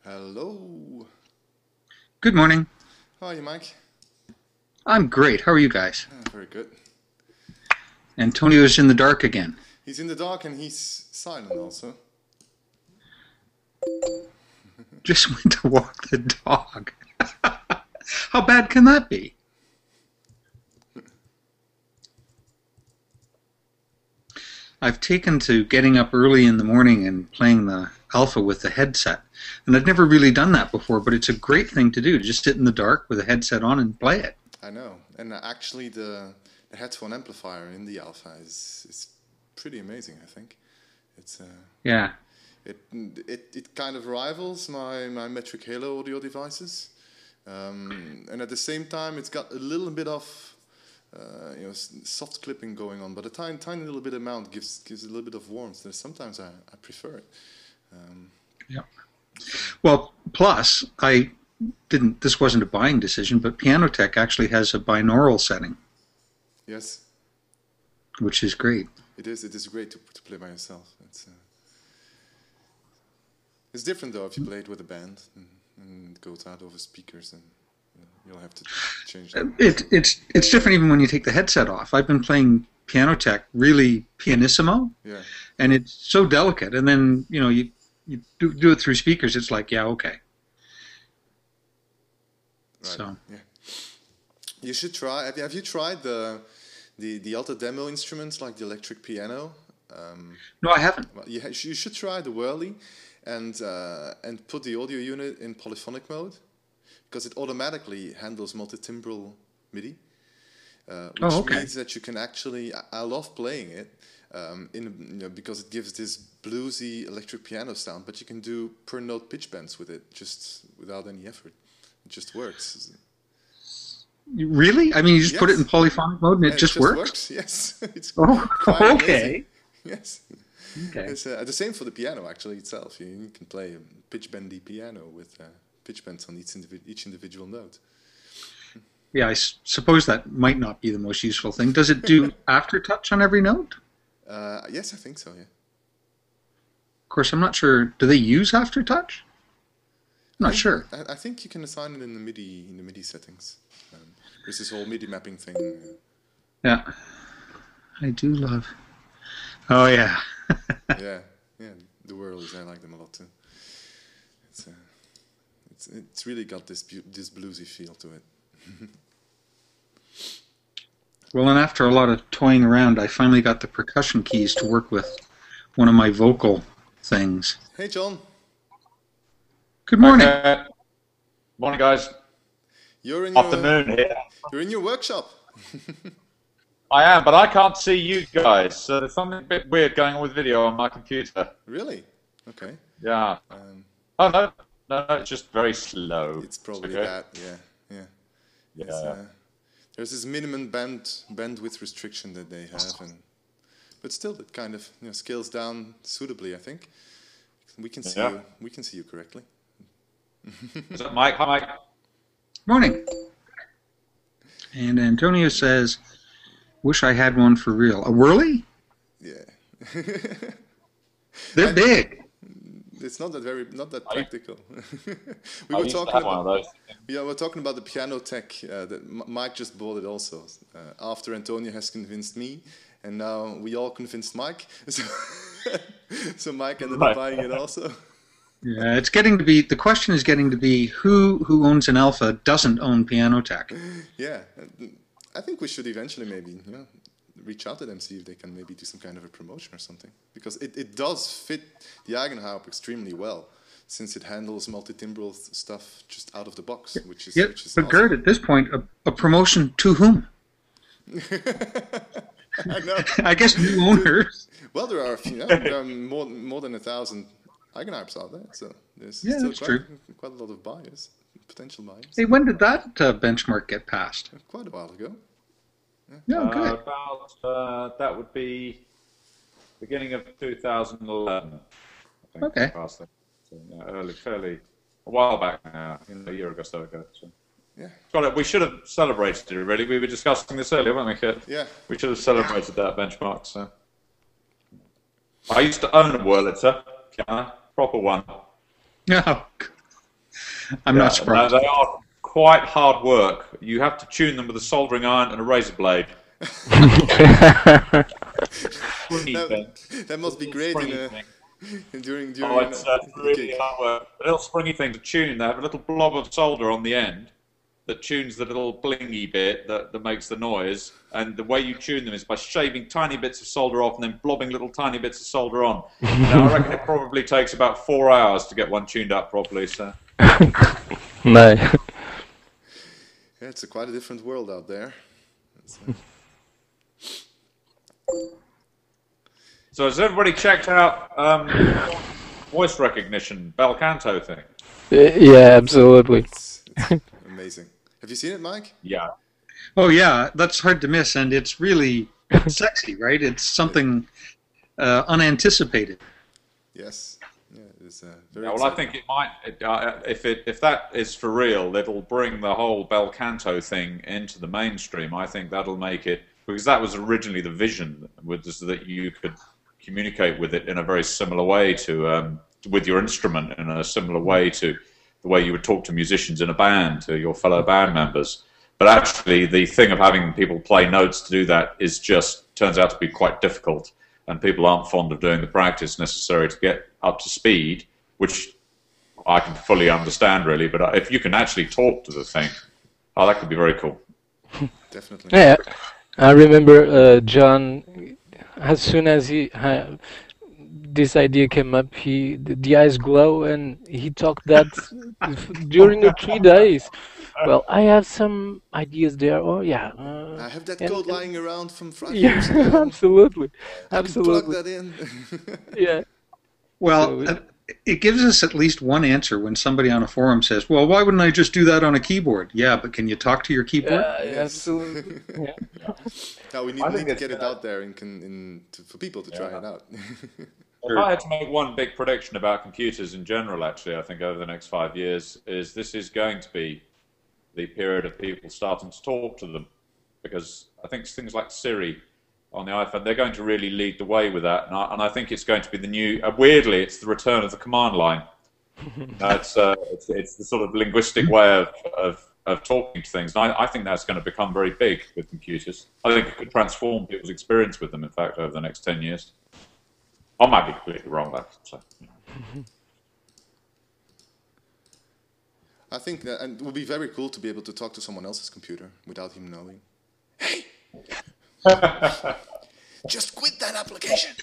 Hello. Good morning. How are you, Mike? I'm great. How are you guys? Very good. Antonio's in the dark again. He's in the dark and he's silent also. Just went to walk the dog. How bad can that be? I've taken to getting up early in the morning and playing the alpha with the headset. And I've never really done that before, but it's a great thing to do. Just sit in the dark with a headset on and play it. I know. And actually the headphone amplifier in the alpha is pretty amazing, I think. It's yeah. It kind of rivals my Metric Halo audio devices. And at the same time it's got a little bit of soft clipping going on, but a tiny little bit amount gives a little bit of warmth. Sometimes I prefer it. Yeah. Well, plus this wasn't a buying decision, but PianoTeq actually has a binaural setting. Yes. Which is great. It is great to play by yourself. It's different though if you play it with a band and it goes out over speakers and you'll have to change that. It's different even when you take the headset off. I've been playing PianoTeq really pianissimo, yeah, and it's so delicate. And then you do it through speakers. It's like, yeah, okay. Right. So yeah, you should try. Have you tried the Alta demo instruments like the electric piano? No, I haven't. Well, you should try the Whurly and put the audio unit in polyphonic mode, because it automatically handles multi-timbral MIDI, which means that you can actually. I love playing it, because it gives this bluesy electric piano sound, but you can do per note pitch bends with it just without any effort. It just works. Really? I mean, you just put it in polyphonic mode and it just works? Yes. It's okay. Amazing. Yes. Okay. It's the same for the piano actually itself. You can play a pitch bendy piano with pitch bends on each individual note. Yeah, I suppose that might not be the most useful thing. Does it do aftertouch on every note? Yes, I think so, yeah. Of course, I'm not sure. Do they use aftertouch? I'm not sure. I think you can assign it in the MIDI settings. There's this whole MIDI mapping thing. Yeah, I do love. Oh yeah. yeah, the Whurlies, I like them a lot too. It's really got this bluesy feel to it. Well, and after a lot of toying around, I finally got the percussion keys to work with one of my vocal things. Hey, John. Good morning. Morning, guys. You're in Afternoon here. You're in your workshop. I am, but I can't see you guys. So there's something a bit weird going on with video on my computer. Really? Okay. Yeah. Oh no, it's just very slow. It's probably that. Yeah. There's this minimum bandwidth restriction that they have, but still, it kind of scales down suitably. I think we can see you. We can see you correctly. Is that Mike? Hi, Mike. Morning. And Antonio says, "Wish I had one for real." A Whurly? Yeah. They're big. It's not that practical. We were talking about one of those. Yeah, we're talking about the PianoTeq. That Mike just bought it also. After Antonio has convinced me, and now we all convinced Mike. So Mike ended up buying it also. Yeah, it's getting to be. The question is getting to be who owns an alpha doesn't own PianoTeq. Yeah, I think we should eventually maybe reach out to them, see if they can maybe do some kind of a promotion or something, because it does fit the Eigenharp extremely well, since it handles multi-timbral stuff just out of the box, which is but awesome. Geert, at this point, a promotion to whom? I know. I guess new owners. Well, there are there are more than 1,000 Eigenharps out there, so there's still quite a lot of buyers, potential buyers. Hey, when did that benchmark get passed? Quite a while ago. Yeah, good. About that would be beginning of 2011. I think. Okay. So, fairly a while back now, a year or so ago. So. Yeah. We should have celebrated it. Really, we were discussing this earlier, weren't we, Geert? Yeah. We should have celebrated that benchmark. So. I used to own a Whurlitzer, proper one. Oh, I'm not surprised. They are quite hard work. You have to tune them with a soldering iron and a razor blade. That must be great during it's really hard work. A little springy thing to tune. They have a little blob of solder on the end that tunes the little blingy bit that makes the noise. And the way you tune them is by shaving tiny bits of solder off and then blobbing little tiny bits of solder on. Now, I reckon it probably takes about 4 hours to get one tuned up properly. So. No. Yeah, it's quite a different world out there. So has everybody checked out voice recognition, Belcanto thing? Yeah, absolutely. It's amazing. Have you seen it, Mike? Yeah. Oh yeah, that's hard to miss, and it's really sexy, right? It's something unanticipated. Yes. Yeah, it's very. Yeah, well, I think it might. If that is for real, it'll bring the whole Belcanto thing into the mainstream. I think that'll make it, because that was originally the vision, was that you could communicate with it in a very similar way to with your instrument, in a similar way to the way you would talk to musicians in a band, to your fellow band members. But actually, the thing of having people play notes to do that turns out to be quite difficult, and people aren't fond of doing the practice necessary to get up to speed, which I can fully understand, really. But if you can actually talk to the thing, that could be very cool. Definitely. Yeah, I remember John, as soon as this idea came up, the eyes glow, and he talked that during the 3 days. Well, I have some ideas there. Oh, yeah. I have that code lying around from 5 yeah, years ago. Absolutely. Plug that in. Yeah. Well, it gives us at least one answer when somebody on a forum says, well, why wouldn't I just do that on a keyboard? Yeah, but can you talk to your keyboard? Yes. Absolutely. Yeah. Now we need to get it out there for people to try it out. If I had to make one big prediction about computers in general, actually, I think over the next 5 years, this is going to be the period of people starting to talk to them, because I think things like Siri on the iPhone, they're going to really lead the way with that, and I think it's going to be the new. Weirdly, it's the return of the command line. It's the sort of linguistic way of talking to things, and I think that's going to become very big with computers. I think it could transform people's experience with them. In fact, over the next 10 years, I might be completely wrong there. So. I think that, and it would be very cool to be able to talk to someone else's computer without him knowing. Hey, just quit that application.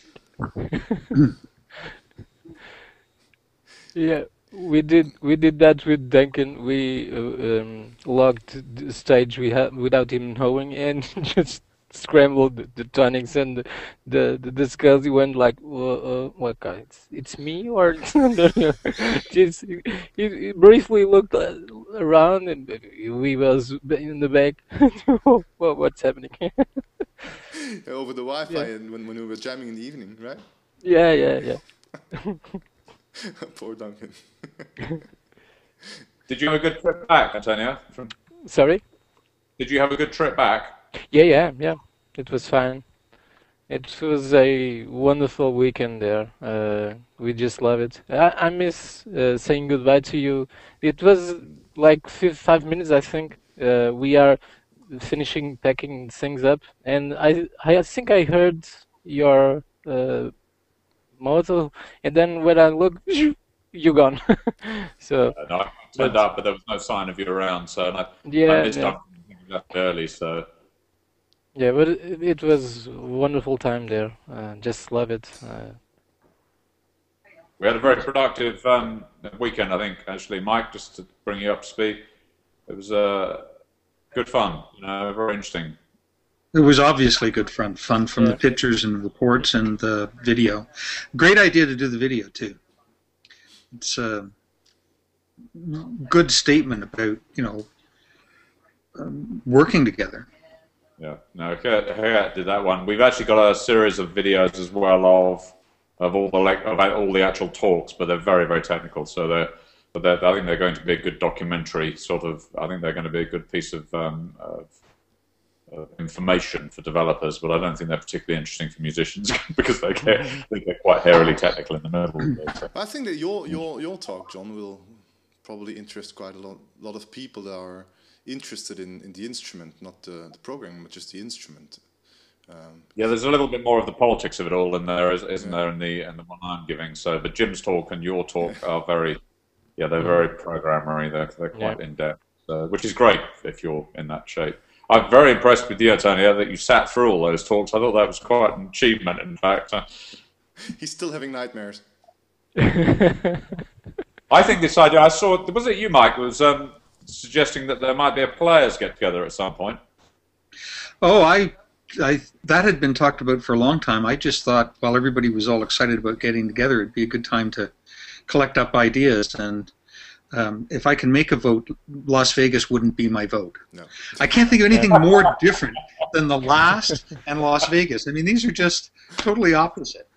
Yeah, we did that with Duncan. We logged the stage we had without him knowing, and just scrambled the tonics and the scales. He went like, what guy? It's me or just he briefly looked around, and we was in the back. What's happening? Over the Wi-Fi, and when we were jamming in the evening, right? Yeah. Poor Duncan. Did you have a good trip back, Antonio? Sorry? Did you have a good trip back? Yeah. It was fine. It was a wonderful weekend there. We just love it. I miss saying goodbye to you. It was like 5 minutes, I think. We are finishing packing things up, and I think I heard your motor, and then when I look, you're gone. So no, I turned up, but there was no sign of you around. So I missed up left early. So yeah, but it was a wonderful time there. Just love it. We had a very productive weekend, I think. Actually, Mike, just to bring you up to speed, it was good fun. Very interesting. It was obviously good fun from the pictures and reports and the video. Great idea to do the video too. It's a good statement about working together. Yeah, no, Geert did that one. We've actually got a series of videos as well of all the actual talks, but they're very, very technical. So I think they're going to be a good documentary sort of. I think they're going to be a good piece of information for developers, but I don't think they're particularly interesting for musicians because they're quite hairily technical in the middle. I think that your talk, John, will probably interest quite a lot of people that are interested in the instrument, not the programming, but just the instrument. Yeah, there's a little bit more of the politics of it all in there, isn't there, in the one I'm giving. So, but Jim's talk and your talk are very, they're very programmery. They're quite in depth, which is great if you're in that shape. I'm very impressed with you, Antonio, that you sat through all those talks. I thought that was quite an achievement, in fact. He's still having nightmares. I think this idea, I saw, was it you, Mike, was suggesting that there might be a players get-together at some point? Oh, that had been talked about for a long time. I just thought, while everybody was all excited about getting together, it'd be a good time to collect up ideas. And if I can make a vote, Las Vegas wouldn't be my vote. No. I can't think of anything more different than the last and Las Vegas. I mean, these are just totally opposite.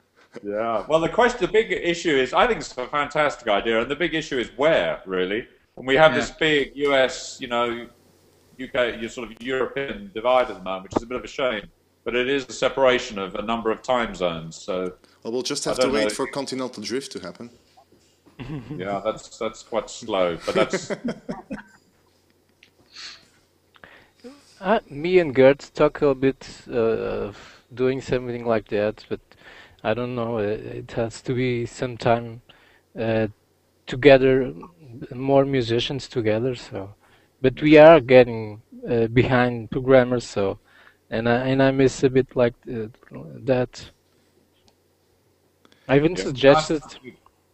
Yeah. Well, the big issue is, I think it's a fantastic idea, and the big issue is where, really. And we have this big US, UK, sort of European divide at the moment, which is a bit of a shame. But it is a separation of a number of time zones. So well, we'll just have to wait for continental drift to happen. Yeah, that's quite slow, but that's. Me and Geert talk a bit of doing something like that, but I don't know. It has to be some time together, more musicians together. So, but we are getting behind programmers. So, and I miss a bit like that. I even suggested.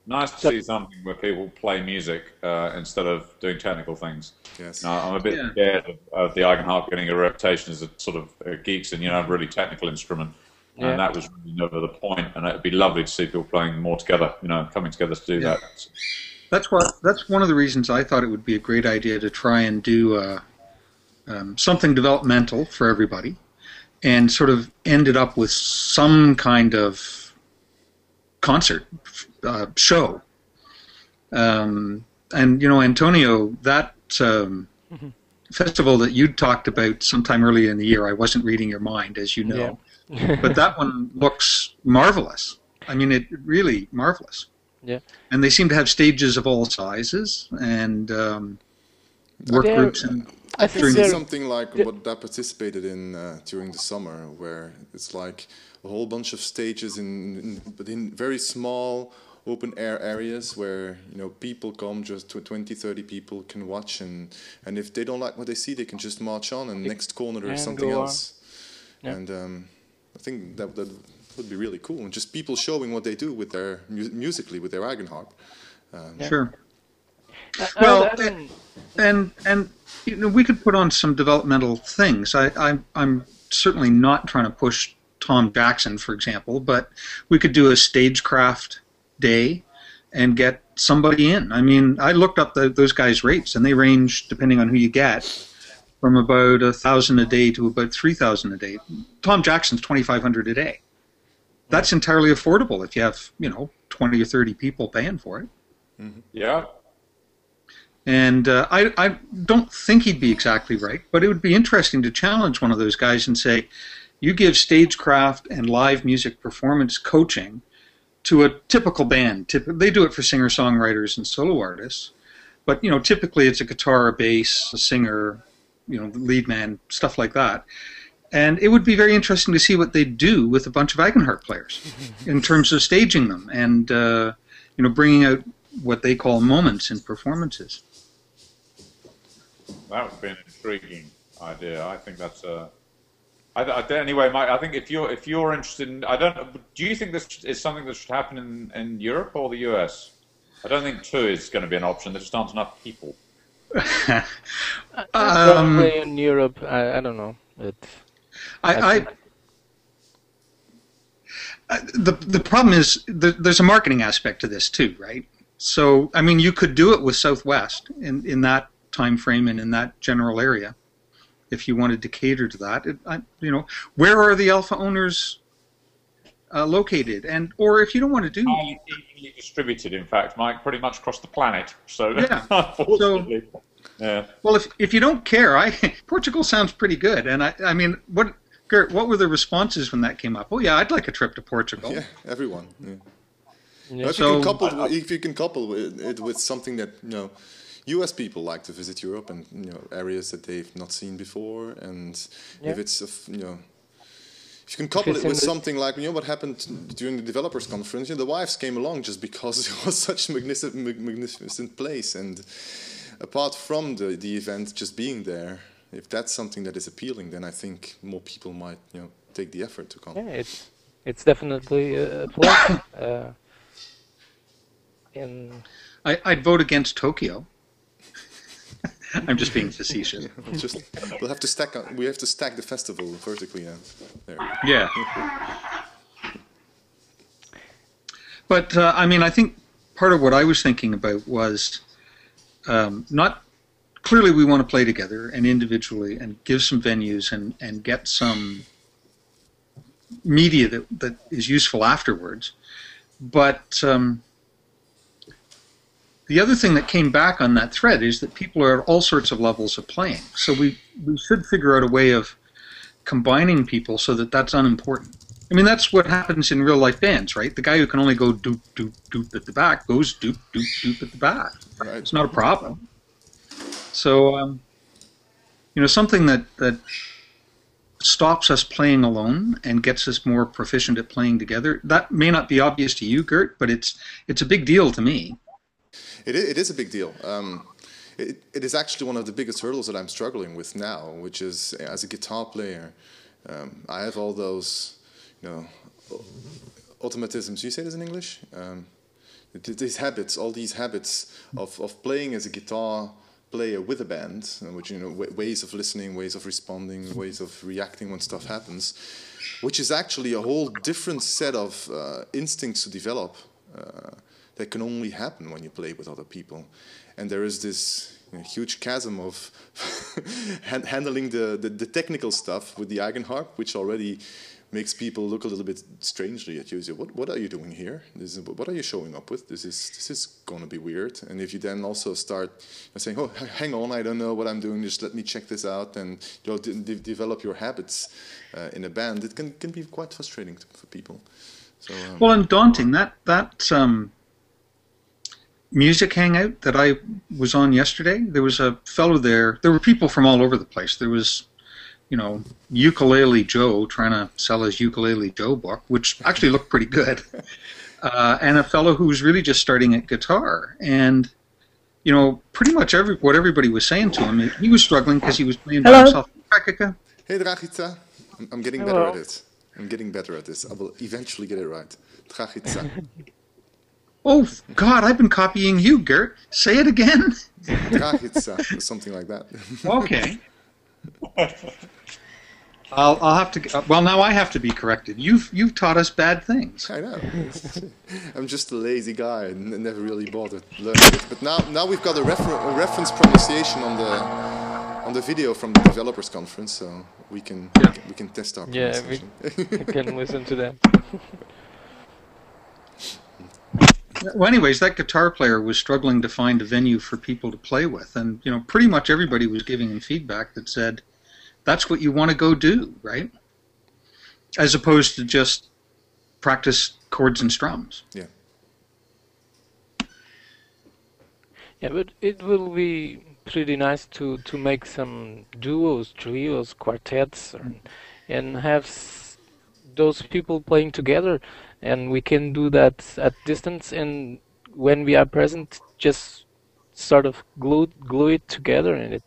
Nice to see something where people play music instead of doing technical things. Yes. I'm a bit scared of the Eigenharp getting a reputation as a sort of geeks and a really technical instrument, and that was really never the point. And it'd be lovely to see people playing more together, coming together to do that. That's one of the reasons I thought it would be a great idea to try and do something developmental for everybody, and sort of end it up with some kind of concert show. And Antonio, that festival that you talked about sometime earlier in the year, I wasn't reading your mind, as you know, but that one looks marvelous. I mean, it really marvelous. Yeah. And they seem to have stages of all sizes and work groups. And I think it's something like what I participated in during the summer, where it's like a whole bunch of stages in very small open air areas where people come, just 20, 30 people can watch, and if they don't like what they see, they can just march on, and next corner there's something else. Yeah. And I think that would be really cool, and just people showing what they do with their musically with their Eigenharp. Sure. Well, and we could put on some developmental things. I'm certainly not trying to push Tom Jackson, for example, but we could do a stagecraft day and get somebody in. I mean, I looked up those guys' rates, and they range, depending on who you get, from about $1,000 a day to about $3,000 a day. Tom Jackson's $2,500 a day. That's entirely affordable if you have 20 or 30 people paying for it. Mm-hmm. Yeah. And I don't think he'd be exactly right, but it would be interesting to challenge one of those guys and say, you give stagecraft and live music performance coaching to a typical band. They do it for singer-songwriters and solo artists, but typically it's a guitar, a bass, a singer, the lead man, stuff like that. And it would be very interesting to see what they do with a bunch of Eigenharp players in terms of staging them and bringing out what they call moments in performances. That would be an intriguing idea. I think that's anyway, Mike. I think if you're interested in, do you think this is something that should happen in Europe or the US? I don't think 2 is going to be an option. There just aren't enough people. Probably in Europe, I don't know. The problem is there's a marketing aspect to this too, right? So I mean, you could do it with Southwest in that time frame and in that general area, if you wanted to cater to that. Where are the alpha owners located? Or if you don't want to do evenly distributed, in fact, Mike, pretty much across the planet. So unfortunately. Well, if you don't care, Portugal sounds pretty good. And I mean, Geert, what were the responses when that came up? Oh yeah, I'd like a trip to Portugal. Yeah, everyone. Yeah. Yeah. If you can couple it with something that U.S. people like to visit Europe and areas that they've not seen before, and if it's if you can couple it with something like what happened during the developers conference. The wives came along just because it was such a magnificent place, and apart from the event just being there, if that's something that is appealing, then I think more people might take the effort to come. Yeah, it's definitely a plus. I'd vote against Tokyo. I'm just being facetious. We'll have to stack. We have to stack the festival vertically. There. Yeah. But I mean, I think part of what I was thinking about was not clearly we want to play together and individually and give some venues and get some media that is useful afterwards. But the other thing that came back on that thread is that people are at all sorts of levels of playing. So we should figure out a way of combining people so that that's unimportant. I mean, that's what happens in real-life bands, right? The guy who can only go doop, doop, doop at the back goes doop, doop, doop at the back. Right. It's not a problem. So, something that stops us playing alone and gets us more proficient at playing together, that may not be obvious to you, Geert, but it's a big deal to me. It is a big deal. It is actually one of the biggest hurdles that I'm struggling with now, which is as a guitar player, I have all those, automatisms. You say this in English? These habits, all these habits of playing as a guitar player with a band, which ways of listening, ways of responding, ways of reacting when stuff happens, which is actually a whole different set of instincts to develop. That can only happen when you play with other people, and there is this huge chasm of handling the technical stuff with the Eigenharp, which already makes people look a little bit strangely at you. Say, what are you doing here? What are you showing up with? This is going to be weird. And if you then also start saying, oh, hang on, I don't know what I'm doing, just let me check this out, and develop your habits in a band, it can be quite frustrating for people. So, well, and daunting. That music hangout that I was on yesterday, there was a fellow there. There were people from all over the place. There was, Ukulele Joe trying to sell his Ukulele Joe book, which actually looked pretty good, and a fellow who was really just starting at guitar. And, pretty much what everybody was saying to him, he was struggling because he was playing by himself. Hey, Dragica. I'm getting better at it. I'm getting better at this. I will eventually get it right. Dragica. Oh, God, I've been copying you, Geert. Say it again. Dragica, or something like that. Okay. I'll have to. Well, now I have to be corrected. You've taught us bad things. I know. I'm just a lazy guy and never really bothered learning it. But now we've got a reference pronunciation on the video from the developers conference, so we can test our pronunciation. Yeah, we can listen to that. Well, anyways, that guitar player was struggling to find a venue for people to play with, and pretty much everybody was giving him feedback that said, "That's what you want to go do, right?" As opposed to just practice chords and strums. Yeah. Yeah, but it will be pretty nice to make some duos, trios, quartets, and have those people playing together. And we can do that at distance, and when we are present, just sort of glue it together, and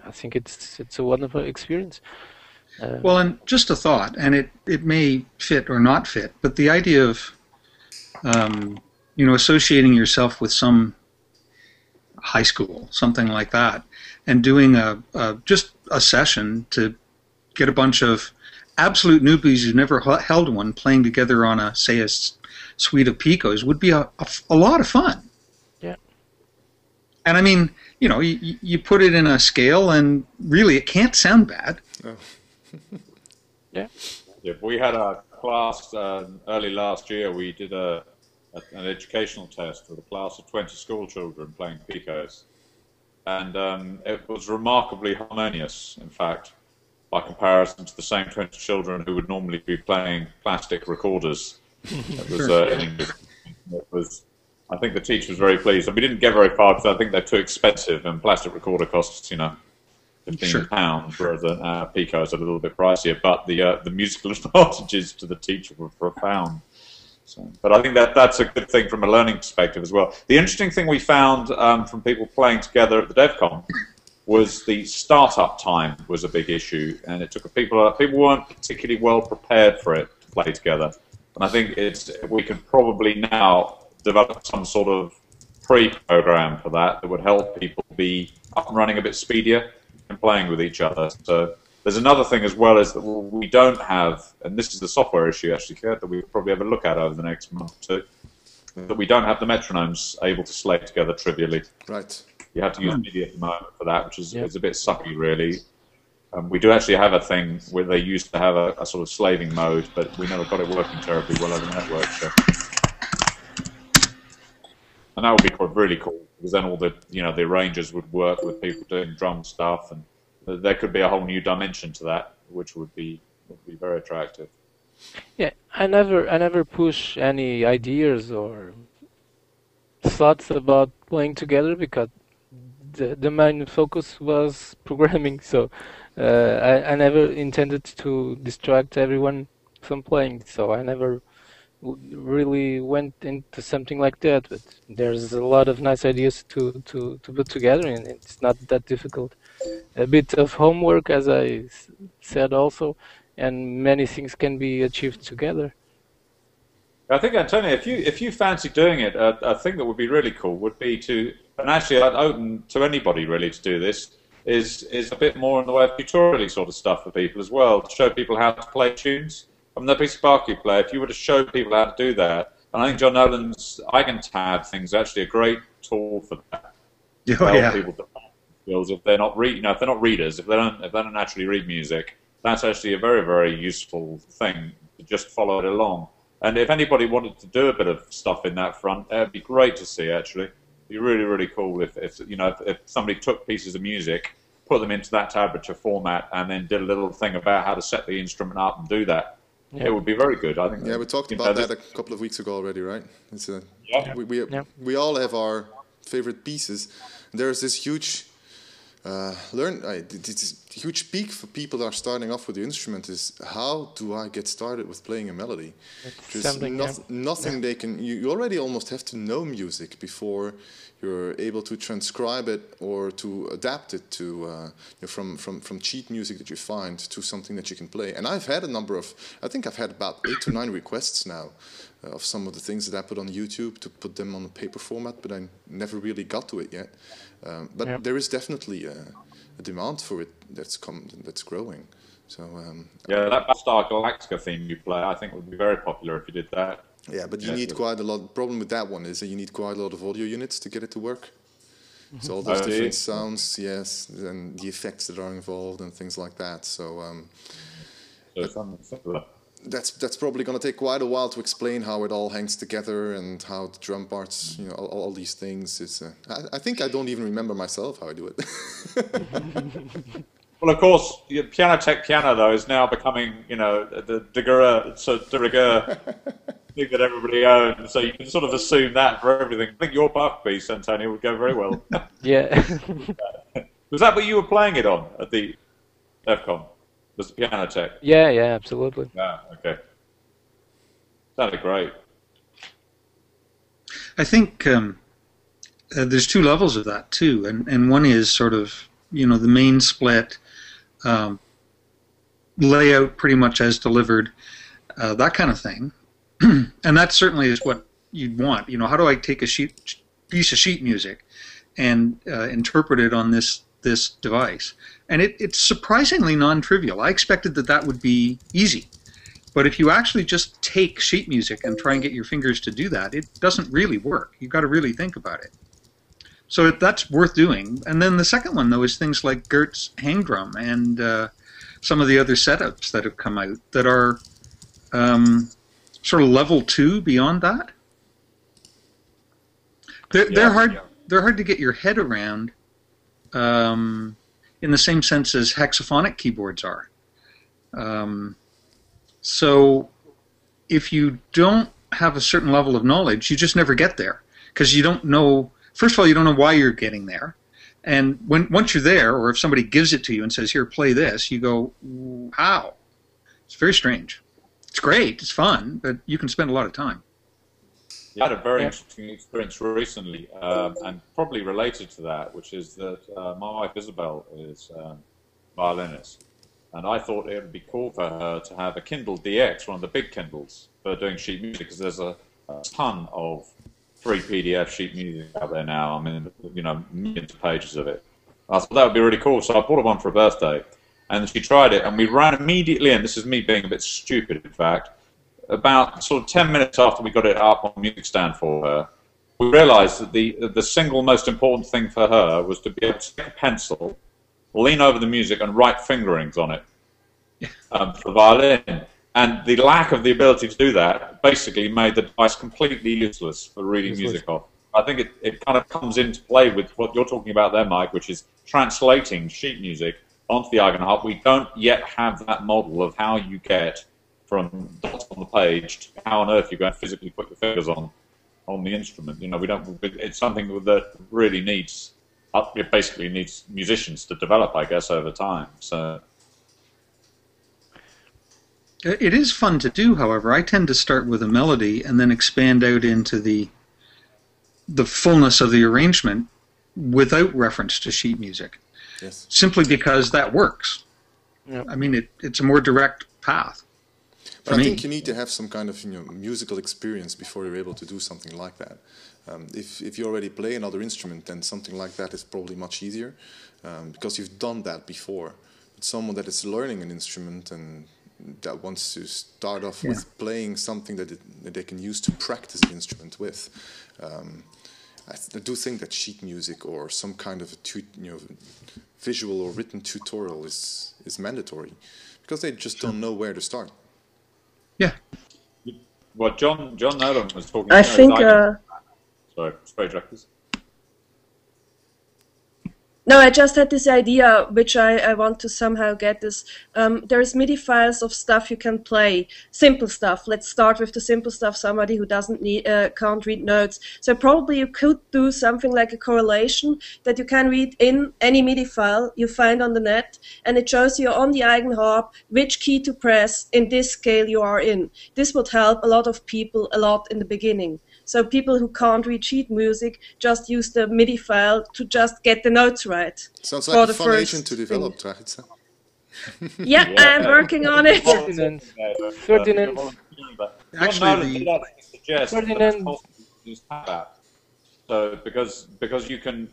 I think it's a wonderful experience. Well, and just a thought, and it may fit or not fit, but the idea of associating yourself with some high school, something like that, and doing just a session to get a bunch of absolute newbies who've never held one playing together on a suite of picos would be a lot of fun. Yeah. And I mean, you put it in a scale, and really it can't sound bad. Oh. Yeah. Yeah, we had a class early last year. We did an educational test with a class of 20 school children playing picos, and it was remarkably harmonious, in fact, by comparison to the same 20 children who would normally be playing plastic recorders. It was, I think the teacher was very pleased. And we didn't get very far because I think they're too expensive, and plastic recorder costs, you know, £15, whereas an Pico is a little bit pricier. But the musical advantages to the teacher were profound. So, but I think that's a good thing from a learning perspective as well. The interesting thing we found from people playing together at the DevCon was the startup time was a big issue, and it took people weren't particularly well prepared for it to play together. And I think we could probably now develop some sort of pre-program for that would help people be up and running a bit speedier and playing with each other. So there's another thing as well is that we don't have, and this is the software issue actually, Geert, that we'll probably have a look at over the next month or two, that we don't have the metronomes able to slate together trivially. Right. You have to use MIDI at the moment for that, which is a bit sucky, really. We do actually have a thing where they used to have a sort of slaving mode, but we never got it working terribly well over the network. So. And that would be really cool, because then all the the arrangers would work with people doing drum stuff, and there could be a whole new dimension to that, which would be very attractive. Yeah, I never push any ideas or thoughts about playing together because the main focus was programming. So I never intended to distract everyone from playing. So I never really went into something like that. But there's a lot of nice ideas to put together, and it's not that difficult. A bit of homework, as I said also, and many things can be achieved together. I think, Antonio, if you fancy doing it, a thing that would be really cool would be to, and actually I'd open to anybody really to do this, is a bit more in the way of tutorial sort of stuff for people as well, to show people how to play tunes. I mean, that big Sparky player, if you were to show people how to do that, and I think John Nolan's Eigenharp thing is actually a great tool for that. To help people develop skills if they're not if they're not readers, if they don't actually read music, that's actually a very, very useful thing to just follow it along. And if anybody wanted to do a bit of stuff in that front, it'd be great to see. Actually, it'd be really, really cool if somebody took pieces of music, put them into that tablature format, and then did a little thing about how to set the instrument up and do that. Yeah. It would be very good, I think. Yeah, we talked about that a couple of weeks ago already, right? It's we all have our favorite pieces. There's this huge this huge peak for people that are starting off with the instrument is, how do I get started with playing a melody? There's nothing they can. You already almost have to know music before you're able to transcribe it or to adapt it to from cheat music that you find to something that you can play. And I've had a number of, I think I've had about 8 to 9 requests now of some of the things that I put on YouTube to put them on a paper format, but I never really got to it yet. But there is definitely a demand for it that's growing. So that Battlestar Galactica theme you play, I think would be very popular if you did that. Yeah, but you need quite a lot. The problem with that one is that you need quite a lot of audio units to get it to work. So all those different sounds, yes, and the effects that are involved and things like that. So that's probably going to take quite a while to explain how it all hangs together and how the drum parts, all these things. It's I think I don't even remember myself how I do it. Well, of course, PianoTeq piano though is now becoming, the de rigueur thing that everybody owns. So you can sort of assume that for everything. I think your buck piece, Antonio, would go very well. Yeah. Was that what you were playing it on at the DevCon? Was the PianoTeq? Yeah, absolutely. Yeah, okay. Sounded great. I think there's 2 levels of that too, and one is sort of the main split, layout pretty much as delivered, that kind of thing, and that certainly is what you'd want. How do I take a piece of sheet music and interpret it on this device? And it's surprisingly non-trivial. I expected that would be easy. But if you actually just take sheet music and try and get your fingers to do that, it doesn't really work. You've got to really think about it. So that's worth doing. And then the second one, though, is things like Geert's hang drum and some of the other setups that have come out that are sort of level 2 beyond that. They're hard to get your head around in the same sense as hexaphonic keyboards are. So if you don't have a certain level of knowledge, you just never get there. because you don't know. First of all, you don't know why you're getting there, and once you're there, or if somebody gives it to you and says, "Here, play this," you go, "How?" It's very strange. It's great. It's fun, but you can spend a lot of time. I had a very interesting experience recently, and probably related to that, which is that my wife Isabel is a violinist, and I thought it would be cool for her to have a Kindle DX, one of the big Kindles, for doing sheet music, because there's a ton of free PDF sheet music out there now. I mean, millions of pages of it. I thought that would be really cool, so I bought her one for her birthday, and she tried it, and we ran immediately in. This is me being a bit stupid, in fact. About sort of 10 minutes after we got it up on music stand for her, we realized that the single most important thing for her was to be able to take a pencil, lean over the music, and write fingerings on it for violin. And the lack of the ability to do that basically made the device completely useless for reading music off. I think it kind of comes into play with what you're talking about there, Mike, which is translating sheet music onto the Eigenharp. We don't yet have that model of how you get from dots on the page to how on earth you're going to physically put your fingers on the instrument. We don't. It's something that really needs. It basically needs musicians to develop, I guess, over time. So it is fun to do. However, I tend to start with a melody and then expand out into the fullness of the arrangement without reference to sheet music. Yes. Simply because that works. Yeah. I mean, it's a more direct path. But I think you need to have some kind of musical experience before you're able to do something like that. If you already play another instrument, then something like that is probably much easier because you've done that before. But someone that is learning an instrument and that wants to start off with playing something that they can use to practice the instrument with, I do think that sheet music or some kind of a visual or written tutorial is mandatory because they just don't know where to start. Yeah. Well, John Nolan was talking. I think. Sorry, directors. No, I just had this idea, which I want to somehow get this. There's MIDI files of stuff you can play, simple stuff. Let's start with the simple stuff, somebody who can't read notes. So probably you could do something like a correlation that you can read in any MIDI file you find on the net, and it shows you on the Eigenharp which key to press in this scale you are in. This would help a lot of people a lot in the beginning. So people who can't read sheet music just use the MIDI file to just get the notes right. Sounds like a fun agent to develop, Tragica. Yeah, I'm working on it. Ferdinand. Actually, Ferdinand. So because you can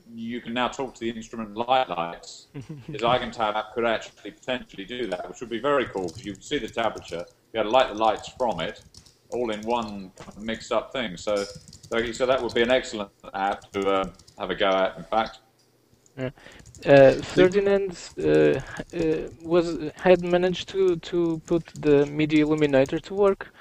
now talk to the instrument lights, his Eigenharp app could actually potentially do that, which would be very cool because you can see the temperature, you got to light the lights from it, all in one mixed up thing. So that would be an excellent app to have a go at, in fact. Ferdinand had managed to put the MIDI Illuminator to work.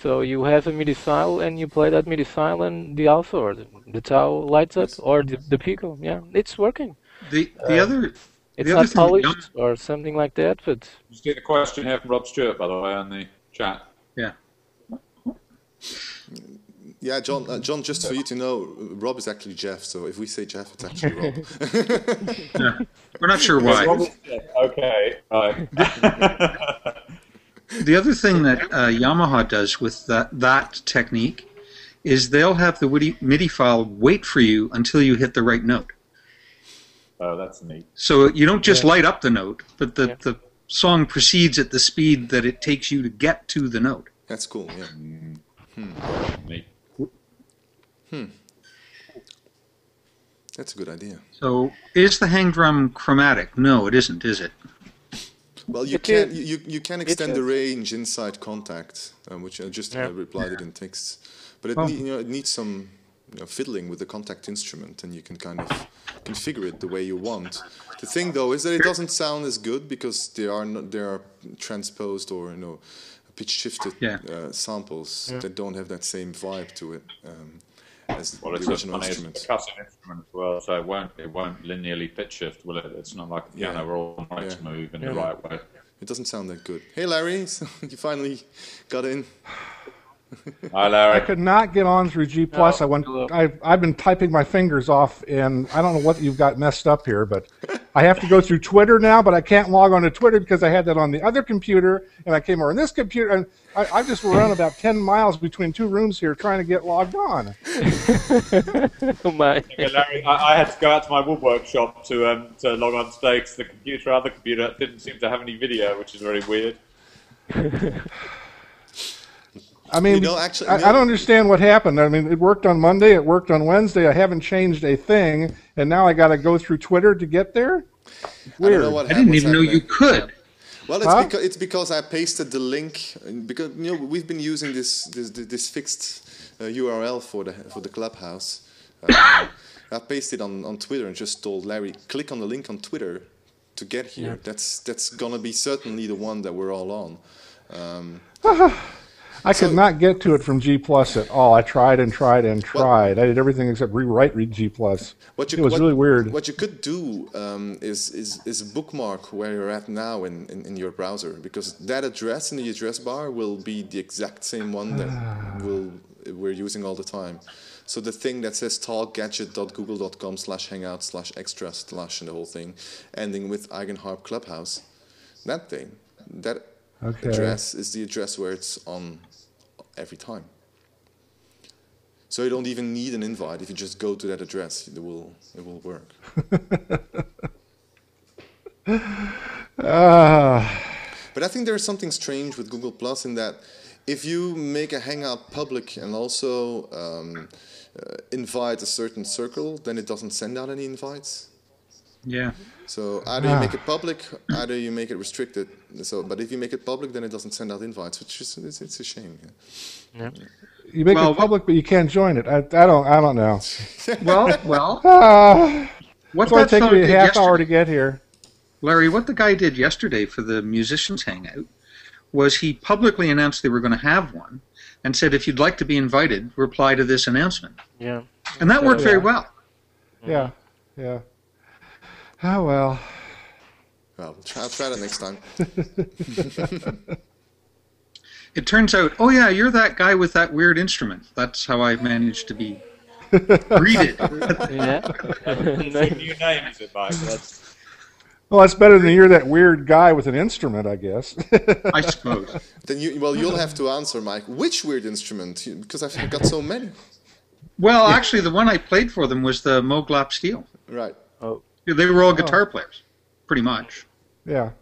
So you have a MIDI file and you play that MIDI file and the alpha or the tau lights up, or the pico. Yeah, it's working. The other not polished or something like that, but Just get a question here from Rob Stewart, by the way, on the chat. Yeah. Yeah, John. Just for you to know, Rob is actually Jeff. So if we say Jeff, it's actually Rob. Yeah. We're not sure why. Okay. Right. The other thing that Yamaha does with that technique is they'll have the MIDI file wait for you until you hit the right note. Oh, that's neat. So you don't just light up the note, but the song proceeds at the speed that it takes you to get to the note. That's cool, yeah. Neat. That's a good idea. So is the hang drum chromatic? No, it isn't, is it? Well, you can extend the range inside contact, which I just replied it in text. But it needs some fiddling with the contact instrument, and you can kind of configure it the way you want. The thing, though, is that it doesn't sound as good because they are transposed or pitch shifted samples that don't have that same vibe to it as the original instrument. It's a percussive instrument as well, so it won't linearly pitch shift, will it? It's not like a piano where all the notes move in the right way. It doesn't sound that good. Hey, Larry, so you finally got in. Hi, Larry. I could not get on through G+. I've been typing my fingers off, and I don't know what you've got messed up here, but I have to go through Twitter now, but I can't log on to Twitter because I had that on the other computer, and I came over on this computer, and I just run about 10 miles between two rooms here trying to get logged on. Oh my! Okay, Larry, I had to go out to my wood workshop to log on today because the other computer didn't seem to have any video, which is very weird. I mean, I don't understand what happened. I mean, it worked on Monday, it worked on Wednesday. I haven't changed a thing, and now I got to go through Twitter to get there? Weird. I didn't even know you could. Well, it's because I pasted the link because we've been using this fixed URL for the Clubhouse. I pasted on Twitter and just told Larry, click on the link on Twitter to get here. Yeah. That's gonna be certainly the one that we're all on. I could not get to it from G+ at all. I tried and tried and tried. I did everything except rewrite G+. It was really weird. What you could do is bookmark where you're at now in your browser, because that address in the address bar will be the exact same one that we're using all the time. So the thing that says talkgadget.google.com/hangout/extra/ and the whole thing, ending with Eigenharp Clubhouse, that address is the address where it's on every time. So you don't even need an invite. If you just go to that address, it will work. But I think there's something strange with Google Plus in that if you make a Hangout public and also invite a certain circle, then it doesn't send out any invites. Yeah. So either you make it public, either you make it restricted. But if you make it public, then it doesn't send out invites, which is it's a shame. Yeah. You make it public, but you can't join it. I don't know. Well. What's going to take me a half hour to get here? Larry, what the guy did yesterday for the musicians hangout was he publicly announced they were going to have one, and said, if you'd like to be invited, reply to this announcement. Yeah. And that worked very well. Yeah. Oh, well. Well, I'll try that next time. It turns out, oh yeah, you're that guy with that weird instrument. That's how I managed to be greeted. Yeah. It's a new name, is it, Mike? Well, that's better than you're that weird guy with an instrument, I guess. I suppose. Then you'll have to answer, Mike. Which weird instrument? Because I've got so many. Well, actually, the one I played for them was the Moog Lapsteel. Right. Oh. They were all guitar players, pretty much. Yeah.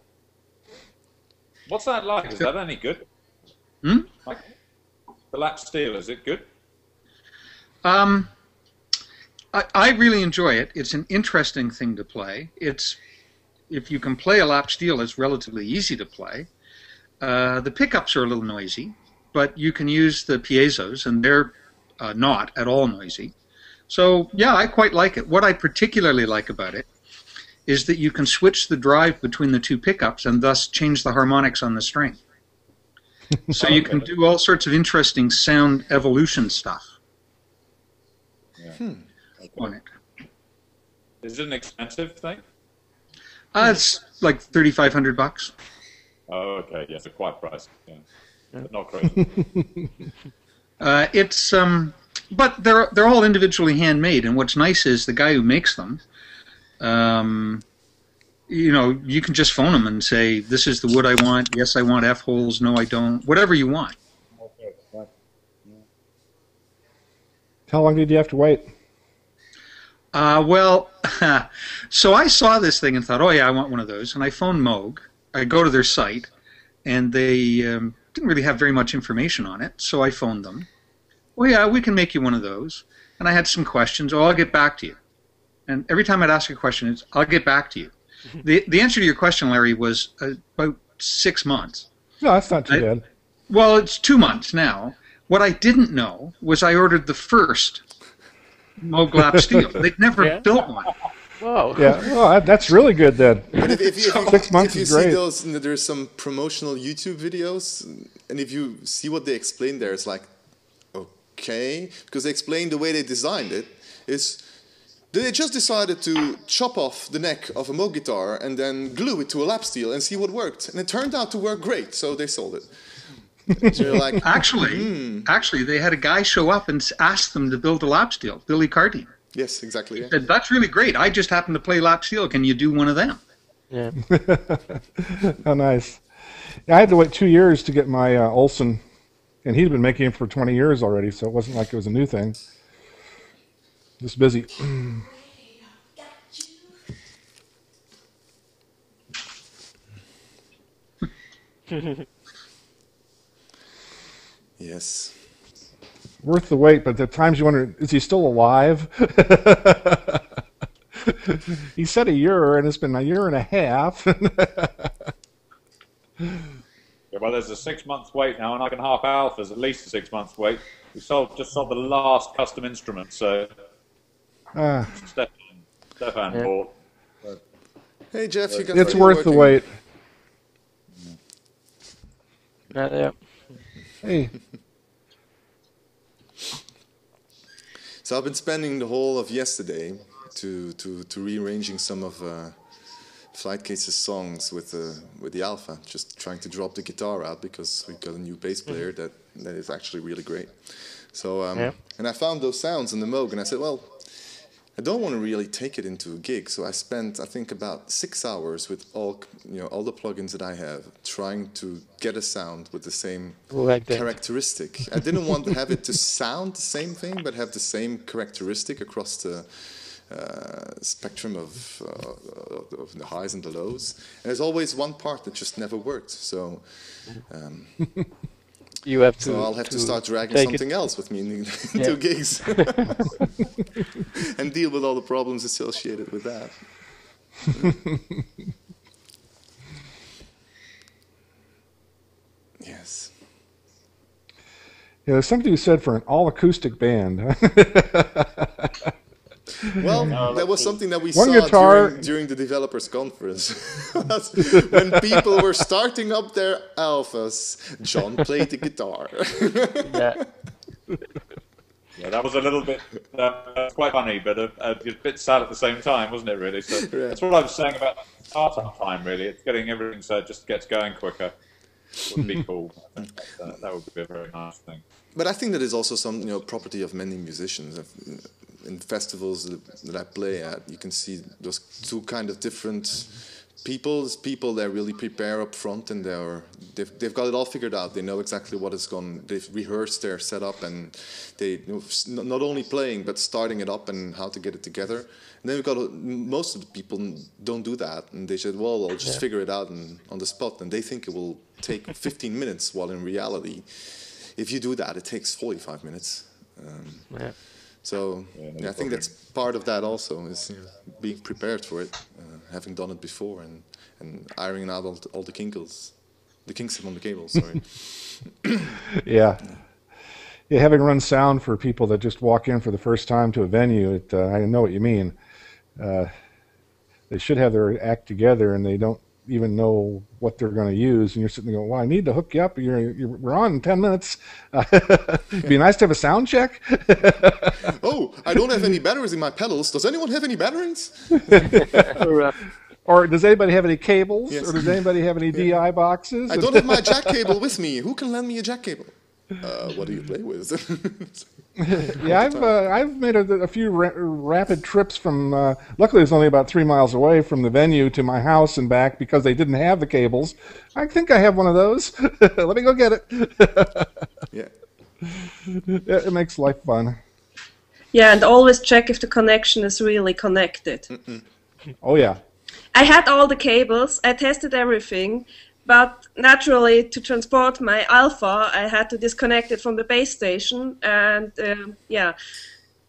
What's that like? Is that any good? Like, the Lapsteel, is it good? I really enjoy it. It's an interesting thing to play. If you can play a Lapsteel, it's relatively easy to play. The pickups are a little noisy, but you can use the piezos, and they're not at all noisy. So, yeah, I quite like it. What I particularly like about it is that you can switch the drive between the two pickups and thus change the harmonics on the string. So you can do all sorts of interesting sound evolution stuff on it. Is it an expensive thing? It's like $3,500. Oh, okay. Yes, it's quite pricey. Yeah. But not crazy. But they're all individually handmade, and what's nice is the guy who makes them, you can just phone him and say, this is the wood I want, yes I want F-holes, no I don't, whatever you want. Okay. Right. Yeah. How long did you have to wait? So I saw this thing and thought, oh yeah, I want one of those, and I phoned Moog. I go to their site, and they didn't really have very much information on it, so I phoned them. Well, yeah, we can make you one of those. And I had some questions. Oh, I'll get back to you. And every time I'd ask a question, it's, I'll get back to you. The answer to your question, Larry, was about 6 months. No, that's not too bad. Well, it's 2 months now. What I didn't know was I ordered the first Moog Lapsteel. They'd never built one. Whoa. Yeah, well, that's really good then. But if 6 months if you is great. see those, there's some promotional YouTube videos, and if you see what they explain there, it's like, okay, because they explained the way they designed it is they just decided to chop off the neck of a Moog guitar and then glue it to a lap steel and see what worked. And it turned out to work great, so they sold it. So you're like, actually, they had a guy show up and ask them to build a Lapsteel, Billy Carty. Yes, exactly. Yeah. He said, "That's really great. I just happen to play Lapsteel. Can you do one of them?" Yeah. Oh, nice. Yeah, I had to wait 2 years to get my Olsen, and he'd been making it for 20 years already, so it wasn't like it was a new thing. Just busy. Yes. Worth the wait, but at times you wonder, is he still alive? He said a year, and it's been a year and a half. Yeah, well, there's a 6-month wait now, and Eigenharp Alpha's at least a 6-month wait. We just sold the last custom instrument, so Stefan bought. Hey Jeff, you got it's worth the wait. Yeah. Hey. So I've been spending the whole of yesterday to rearranging some of Flight Case's songs with the Alpha, just trying to drop the guitar out because we've got a new bass player that is actually really great. So and I found those sounds in the Moog, and I said, well, I don't want to really take it into a gig, so I spent, I think, about 6 hours with all the plugins that I have, trying to get a sound with the same characteristic. I didn't want to have it to sound the same thing, but have the same characteristic across the spectrum of the highs and the lows. And there's always one part that just never worked. So you have to. So I'll have to start dragging something else with me into gigs and deal with all the problems associated with that. Yes. Yeah, there's something you said for an all-acoustic band. Well, that was something that we saw during the developers conference. When people were starting up their alphas, John played the guitar. Yeah, that was a little bit quite funny, but a bit sad at the same time, wasn't it? Really. So that's what I was saying about startup time. Really, it's getting everything so it just gets going quicker. Would be cool. I think that would be a very nice thing. But I think that is also some property of many musicians. In festivals that I play at, you can see those two kind of different people. There's people that really prepare up front, and they've got it all figured out. They know exactly what is going. They've rehearsed their setup, and they not only playing but starting it up and how to get it together. And then we've got most of the people don't do that, and they said, "Well, I'll just figure it out on the spot," and they think it will take 15 minutes, while in reality, if you do that, it takes 45 minutes. So I think that's part of that also, is being prepared for it, having done it before, and ironing out all the kinks on the cables. Sorry. Yeah, having run sound for people that just walk in for the first time to a venue, I know what you mean. They should have their act together, and they don't even know what they're going to use, and you're sitting there going, well, I need to hook you up. We're on in 10 minutes. It'd be nice to have a sound check. Oh, I don't have any batteries in my pedals. Does anyone have any batteries? Or does anybody have any cables? Yes. Or does anybody have any DI boxes? I don't have my jack cable with me. Who can lend me a jack cable? What do you play with? Yeah, I've made a few rapid trips from. Luckily, it's only about 3 miles away from the venue to my house and back because they didn't have the cables. I think I have one of those. Let me go get it. Yeah, it makes life fun. Yeah, and always check if the connection is really connected. Oh yeah. I had all the cables. I tested everything. But naturally, to transport my alpha, I had to disconnect it from the base station, and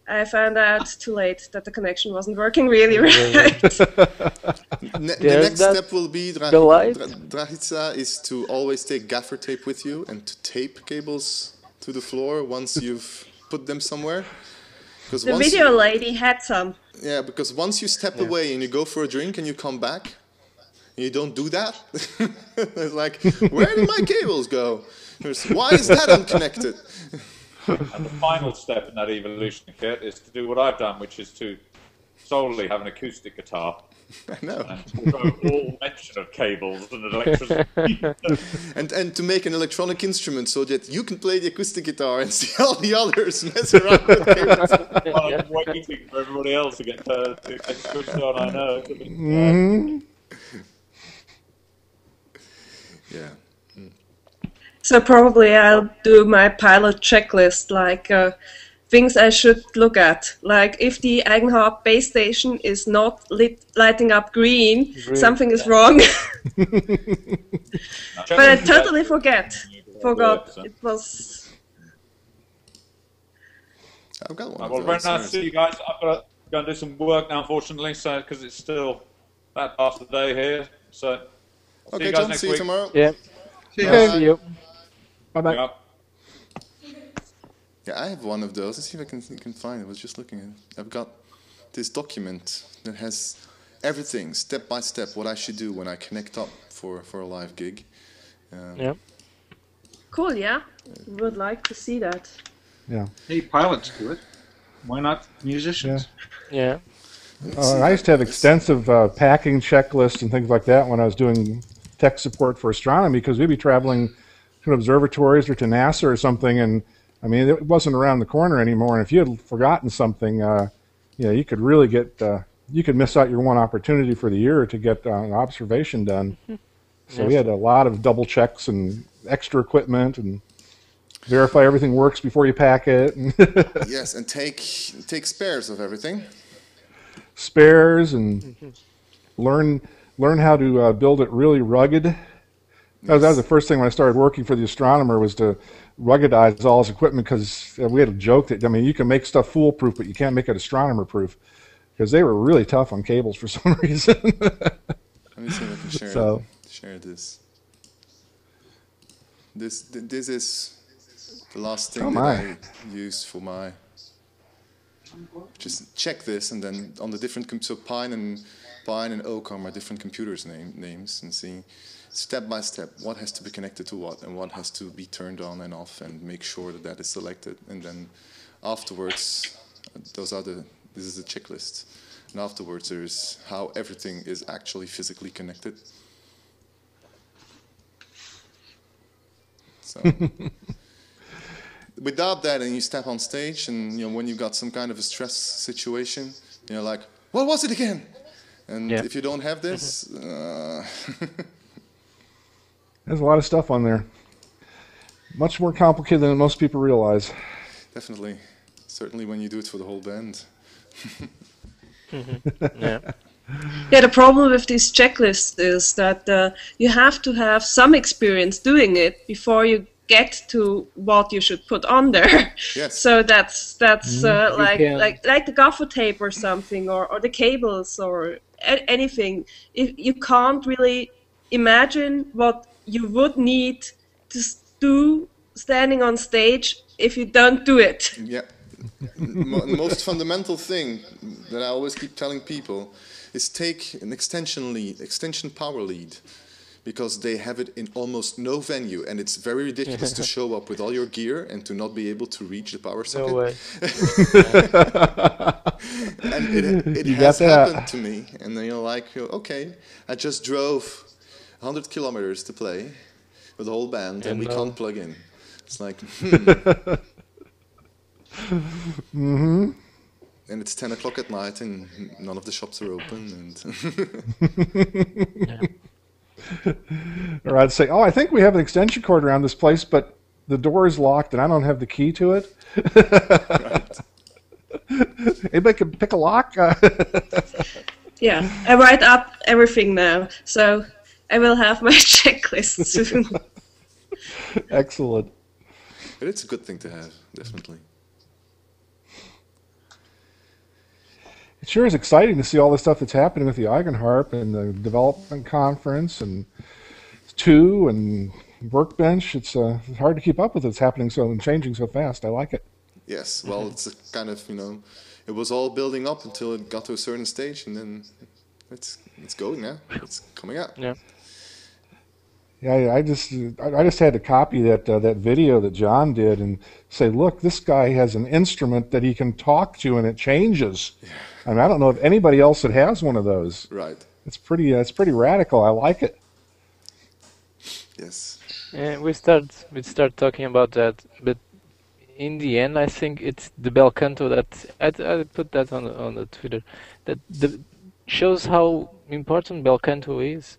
I found out too late that the connection wasn't working really right. The next step will be, Dragica, is to always take gaffer tape with you and to tape cables to the floor once you've put them somewhere. The video lady had some. Yeah, because once you step away and you go for a drink and you come back, you don't do that. It's like, where did my cables go? Why is that unconnected? And the final step in that evolution kit is to do what I've done, which is to solely have an acoustic guitar. I know. And all mention of cables and electricity. and to make an electronic instrument so that you can play the acoustic guitar and see all the others mess around with cables. Well, I'm waiting for everybody else to get switched on, I know. Yeah. So probably I'll do my pilot checklist, like things I should look at. Like if the Eigenharp base station is not lighting up green, something is wrong. But I totally forgot. It was... I've got one. Well, very nice to see you guys. I've got to go and do some work now, unfortunately, so because it's still that past the day here. So, okay, see you guys John, next see you week. tomorrow. Yeah. See you. Bye-bye. Yeah. Yeah, I have one of those. Let's see if I can find it. I was just looking at it. I've got this document that has everything, step by step, what I should do when I connect up for a live gig. Yeah. Cool, yeah. Would like to see that. Yeah. Hey, pilots do it. Why not musicians? Yeah. I used to have extensive packing checklists and things like that when I was doing tech support for astronomy, because we'd be traveling to observatories or to NASA or something, and I mean, it wasn't around the corner anymore. And if you had forgotten something, you could really get you could miss out your one opportunity for the year to get an observation done. So we had a lot of double checks and extra equipment and verify everything works before you pack it. Yes, and take spares of everything. Spares and learn how to build it really rugged. That was the first thing when I started working for the astronomer, was to ruggedize all his equipment, because we had a joke that, I mean, you can make stuff foolproof, but you can't make it astronomer proof, because they were really tough on cables for some reason. Let me see if I can share this. This is the last thing that I used for my. Just check this, and then on the different so Pine and Ocom are different computers names, and see step by step what has to be connected to what and what has to be turned on and off, and make sure that is selected. And then afterwards, this is the checklist. And afterwards, there's how everything is actually physically connected. So. Without that, and you step on stage, and when you've got some kind of a stress situation, you're like, what was it again? And if you don't have this, there's a lot of stuff on there. Much more complicated than most people realize. Definitely. Certainly when you do it for the whole band. Yeah, the problem with these checklists is that you have to have some experience doing it before you get to what you should put on there. Yes. So that's like the gaffer tape or something, or the cables or anything. You can't really imagine what you would need to do standing on stage if you don't do it. Yeah. The most fundamental thing that I always keep telling people is take an extension power lead, because they have it in almost no venue, and it's very ridiculous to show up with all your gear and to not be able to reach the power socket. No way. And it has happened to me, and then you're like, okay, I just drove 100 kilometers to play with the whole band, and we can't plug in. It's like, And it's 10 o'clock at night, and none of the shops are open. And or I'd say, I think we have an extension cord around this place, but the door is locked and I don't have the key to it. Right. Anybody can pick a lock? Yeah, I write up everything now, so I will have my checklist soon. Excellent. But it's a good thing to have, definitely. It sure is exciting to see all the stuff that's happening with the Eigenharp and the development conference and 2 and Workbench. It's hard to keep up with it. It's happening so and changing so fast. I like it. Yes, well, it's a kind of, it was all building up until it got to a certain stage, and then it's going now. It's coming out. Yeah. Yeah, I just had to copy that video that John did and say, look, this guy has an instrument that he can talk to and it changes. Yeah. I mean, I don't know of anybody else that has one of those. Right. It's pretty radical. I like it. Yes. We start talking about that, but in the end, I think it's the Belcanto that I put that on the Twitter that shows how important Belcanto is.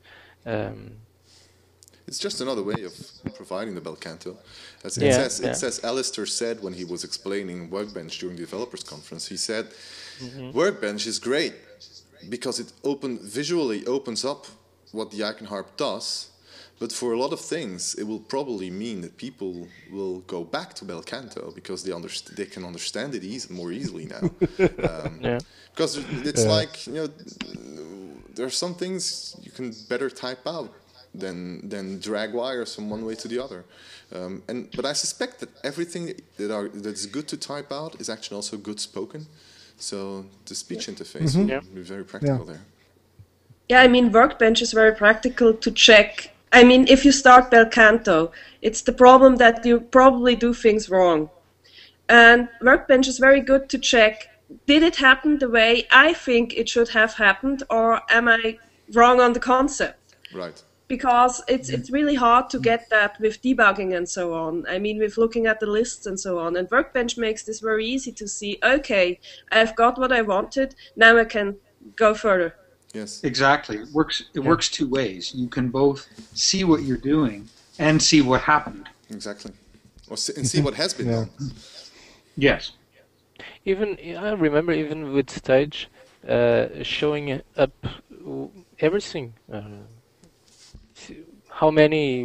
It's just another way of providing the Belcanto. It says Alistair said when he was explaining Workbench during the developers conference, he said, Workbench is great because it visually opens up what the Eigenharp does, but for a lot of things, it will probably mean that people will go back to Belcanto because they can understand it more easily now. Because it's like, you know, there are some things you can better type out than drag wires from one way to the other. But I suspect that everything that's good to type out is actually also good spoken. So the speech interface will be very practical there. Yeah, I mean, Workbench is very practical to check. I mean, if you start Belcanto, it's the problem that you probably do things wrong. And Workbench is very good to check, did it happen the way I think it should have happened, or am I wrong on the concept? Right. Because it's really hard to get that with debugging and so on. I mean, with looking at the lists and so on. And Workbench makes this very easy to see, okay, I've got what I wanted, now I can go further. Yes. Exactly. It works two ways. You can both see what you're doing and see what happened. Exactly. And see what has been done. Yes. I remember even with Stage showing up everything. How many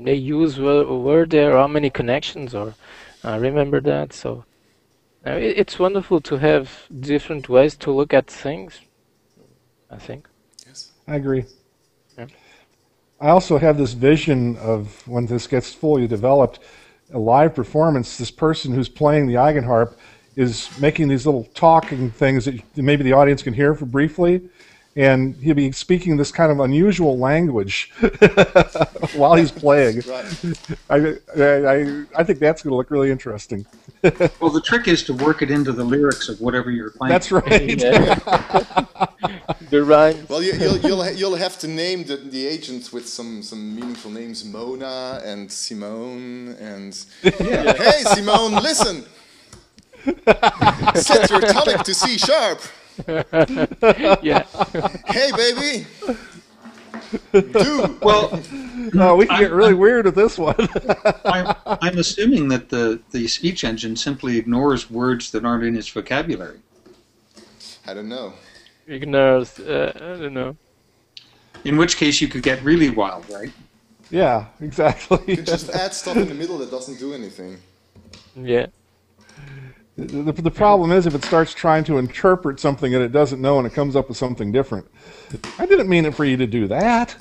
AUs were there, how many connections, or I remember that. So it's wonderful to have different ways to look at things, I think. Yes. I agree. Yeah. I also have this vision of when this gets fully developed, a live performance, this person who's playing the Eigenharp is making these little talking things that maybe the audience can hear for briefly, and he'll be speaking this kind of unusual language while he's playing. Right. I think that's going to look really interesting. Well, the trick is to work it into the lyrics of whatever you're playing. That's right. The rhymes. Well, you'll have to name the agents with some meaningful names, Mona and Simone and hey Simone, listen. Set your tonic to C sharp. Yeah. Hey baby. Do Well, we can get really weird with this one. I'm assuming that the speech engine simply ignores words that aren't in its vocabulary. I don't know. Ignores, I don't know. In which case you could get really wild, right? Yeah, exactly. You can just add stuff in the middle that doesn't do anything. Yeah. The problem is if it starts trying to interpret something that it doesn't know and it comes up with something different. I didn't mean it for you to do that.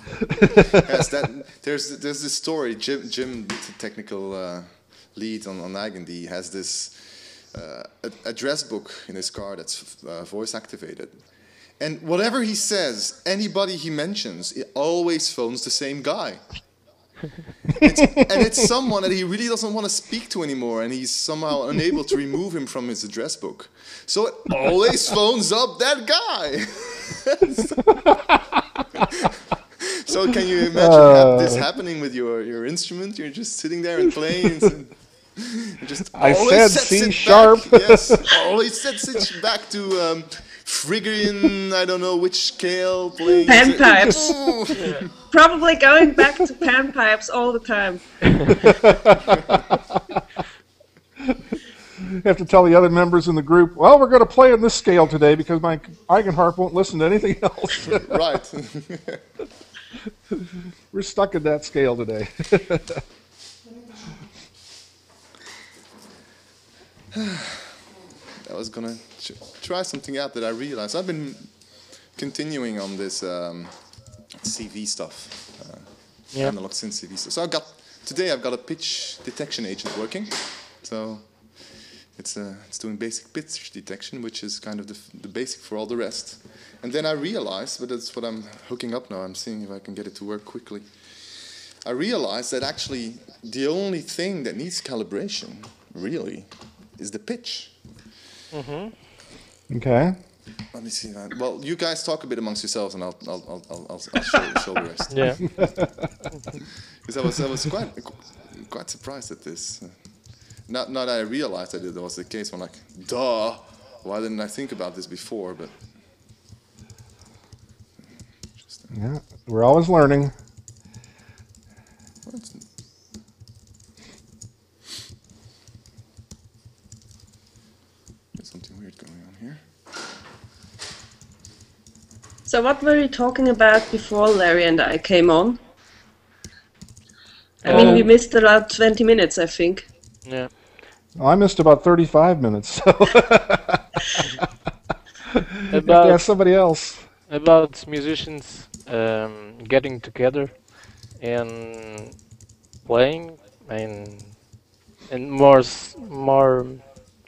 Yes, there's this story. Jim, the technical lead on Eigen, has this address book in his car that's voice activated. And whatever he says, anybody he mentions, it always phones the same guy. It's someone that he really doesn't want to speak to anymore, and he's somehow unable to remove him from his address book. So it always phones up that guy. So can you imagine this happening with your instrument? You're just sitting there and playing. And just I said C sharp. Yes, always sets it back to Phrygian, I don't know which scale. Playing. Panpipes. Probably going back to panpipes all the time. You have to tell the other members in the group, well, we're going to play on this scale today because my Eigenharp won't listen to anything else. Right. We're stuck in that scale today. I was going to try something out that I realized. I've been continuing on this CV stuff, analog synth CV stuff. So today I've got a pitch detection agent working. So it's doing basic pitch detection, which is kind of the basic for all the rest. And then I realized, but that's what I'm hooking up now. I'm seeing if I can get it to work quickly. I realized that actually the only thing that needs calibration, really, is the pitch. Mm-hmm. Okay. Let me see that. Well, you guys talk a bit amongst yourselves, and I'll show the rest. Yeah. Because I was quite surprised at this. Not that I realized that it was the case. I'm like, duh. Why didn't I think about this before? But yeah, we're always learning. There's something weird going on here. So what were you talking about before Larry and I came on? I mean, we missed about 20 minutes, I think. Yeah. Well, I missed about 35 minutes, so About ask somebody else. About musicians getting together and playing and more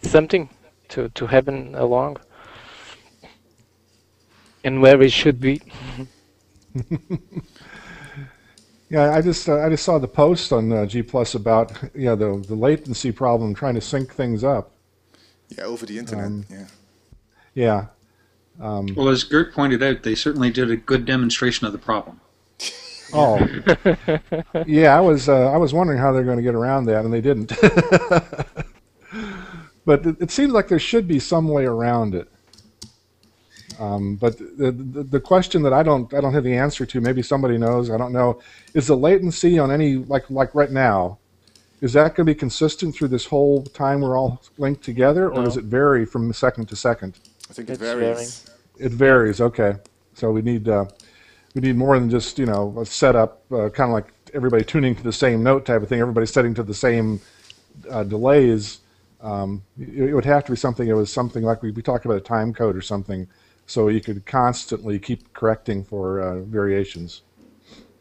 something to happen along and where we should be. Yeah, I just saw the post on G Plus about the latency problem trying to sync things up. Yeah, over the internet. Yeah. Well, as Geert pointed out, they certainly did a good demonstration of the problem. Oh, yeah. I was wondering how they're going to get around that, and they didn't. But it seems like there should be some way around it. But the question that I don't have the answer to, maybe somebody knows, I don't know, is the latency on any like right now, is that going to be consistent through this whole time we're all linked together, or does it vary from second to second? I think it varies. It varies. Okay, so we need more than just a setup, kind of like everybody tuning to the same note type of thing. Everybody setting to the same delays. It would have to be something. It was something like we talked about a time code or something. So you could constantly keep correcting for variations.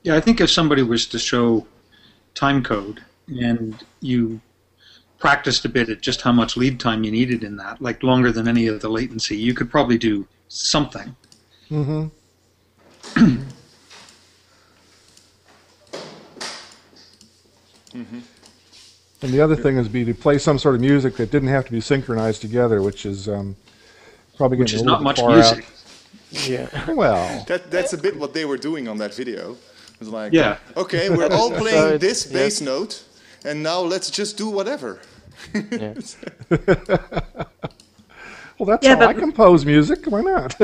Yeah, I think if somebody was to show time code and you practiced a bit at just how much lead time you needed in that, like longer than any of the latency, you could probably do something. Mm-hmm. Mm-hmm. And the other thing is to play some sort of music that didn't have to be synchronized together, which is probably which is not much far music. Out. Yeah. Well, that's a bit what they were doing on that video. It was like, yeah. Okay, we're all playing this bass note, and now let's just do whatever. Yeah. Well, that's how I compose music. Why not?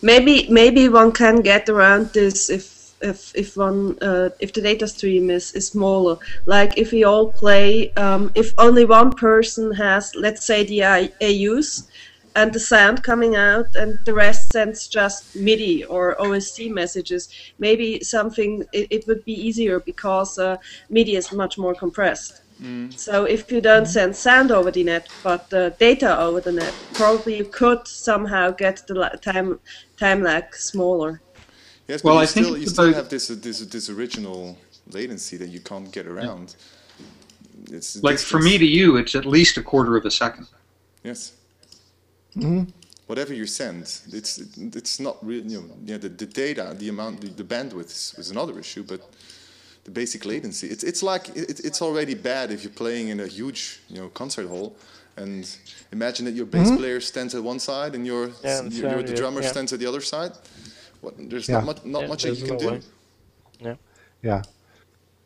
maybe one can get around this if the data stream is smaller. Like if we all play, if only one person has, let's say, the AUs and the sound coming out, and the rest sends just MIDI or OSC messages, maybe it would be easier because MIDI is much more compressed. So if you don't send sound over the net, but data over the net, probably you could somehow get the time lag smaller. Yes, but you still have this original latency that you can't get around. It's like for me to you, it's at least a quarter of a second. Yes. Mm-hmm. Whatever you send, it's not really. The data, the amount, the bandwidth is another issue, but the basic latency. It's already bad if you're playing in a huge concert hall, and imagine that your bass player stands at one side and the drummer stands at the other side. There's not much that you can do. Yeah.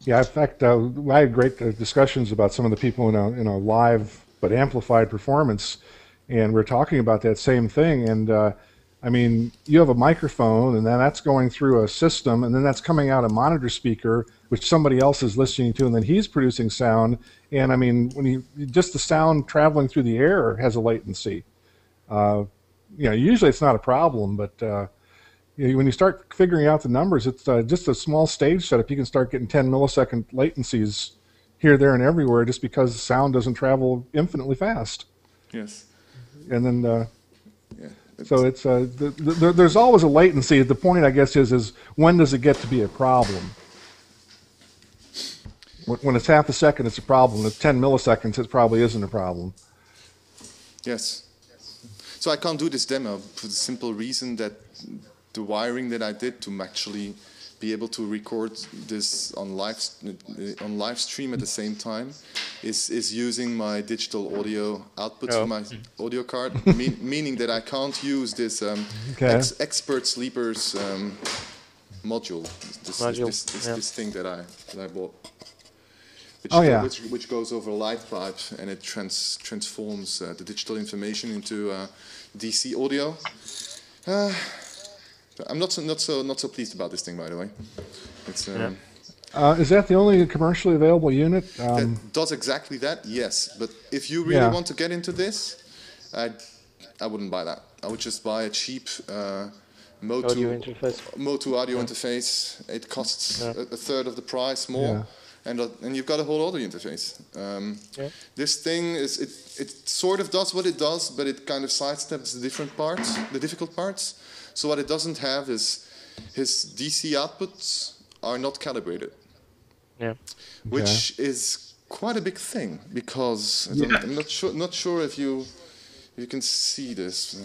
In fact, I had great discussions about some of the people in a live but amplified performance, and we're talking about that same thing. And I mean, you have a microphone, and then that's going through a system, and then that's coming out a monitor speaker, which somebody else is listening to, and then he's producing sound. And I mean, just the sound traveling through the air has a latency. Usually it's not a problem, but when you start figuring out the numbers, it's just a small stage setup. You can start getting 10 millisecond latencies here, there, and everywhere just because the sound doesn't travel infinitely fast. Yes. And then, so it's there's always a latency. The point, I guess, is when does it get to be a problem? When it's half a second, it's a problem. At 10 milliseconds, it probably isn't a problem. Yes. So I can't do this demo for the simple reason that the wiring that I did to actually be able to record this on live stream at the same time is using my digital audio output to my audio card, meaning that I can't use this expert sleepers module. This thing that I bought. Which goes over a light pipe, and it transforms the digital information into DC audio. I'm not so pleased about this thing, by the way. It's, is that the only commercially available unit? That does exactly that, yes. But if you really want to get into this, I wouldn't buy that. I would just buy a cheap Mode 2 audio interface. It costs a third of the price more. And you've got a whole audio interface. This thing it sort of does what it does, but it kind of sidesteps the difficult parts. So what it doesn't have is his DC outputs are not calibrated. Which is quite a big thing, because I'm not sure if you can see this.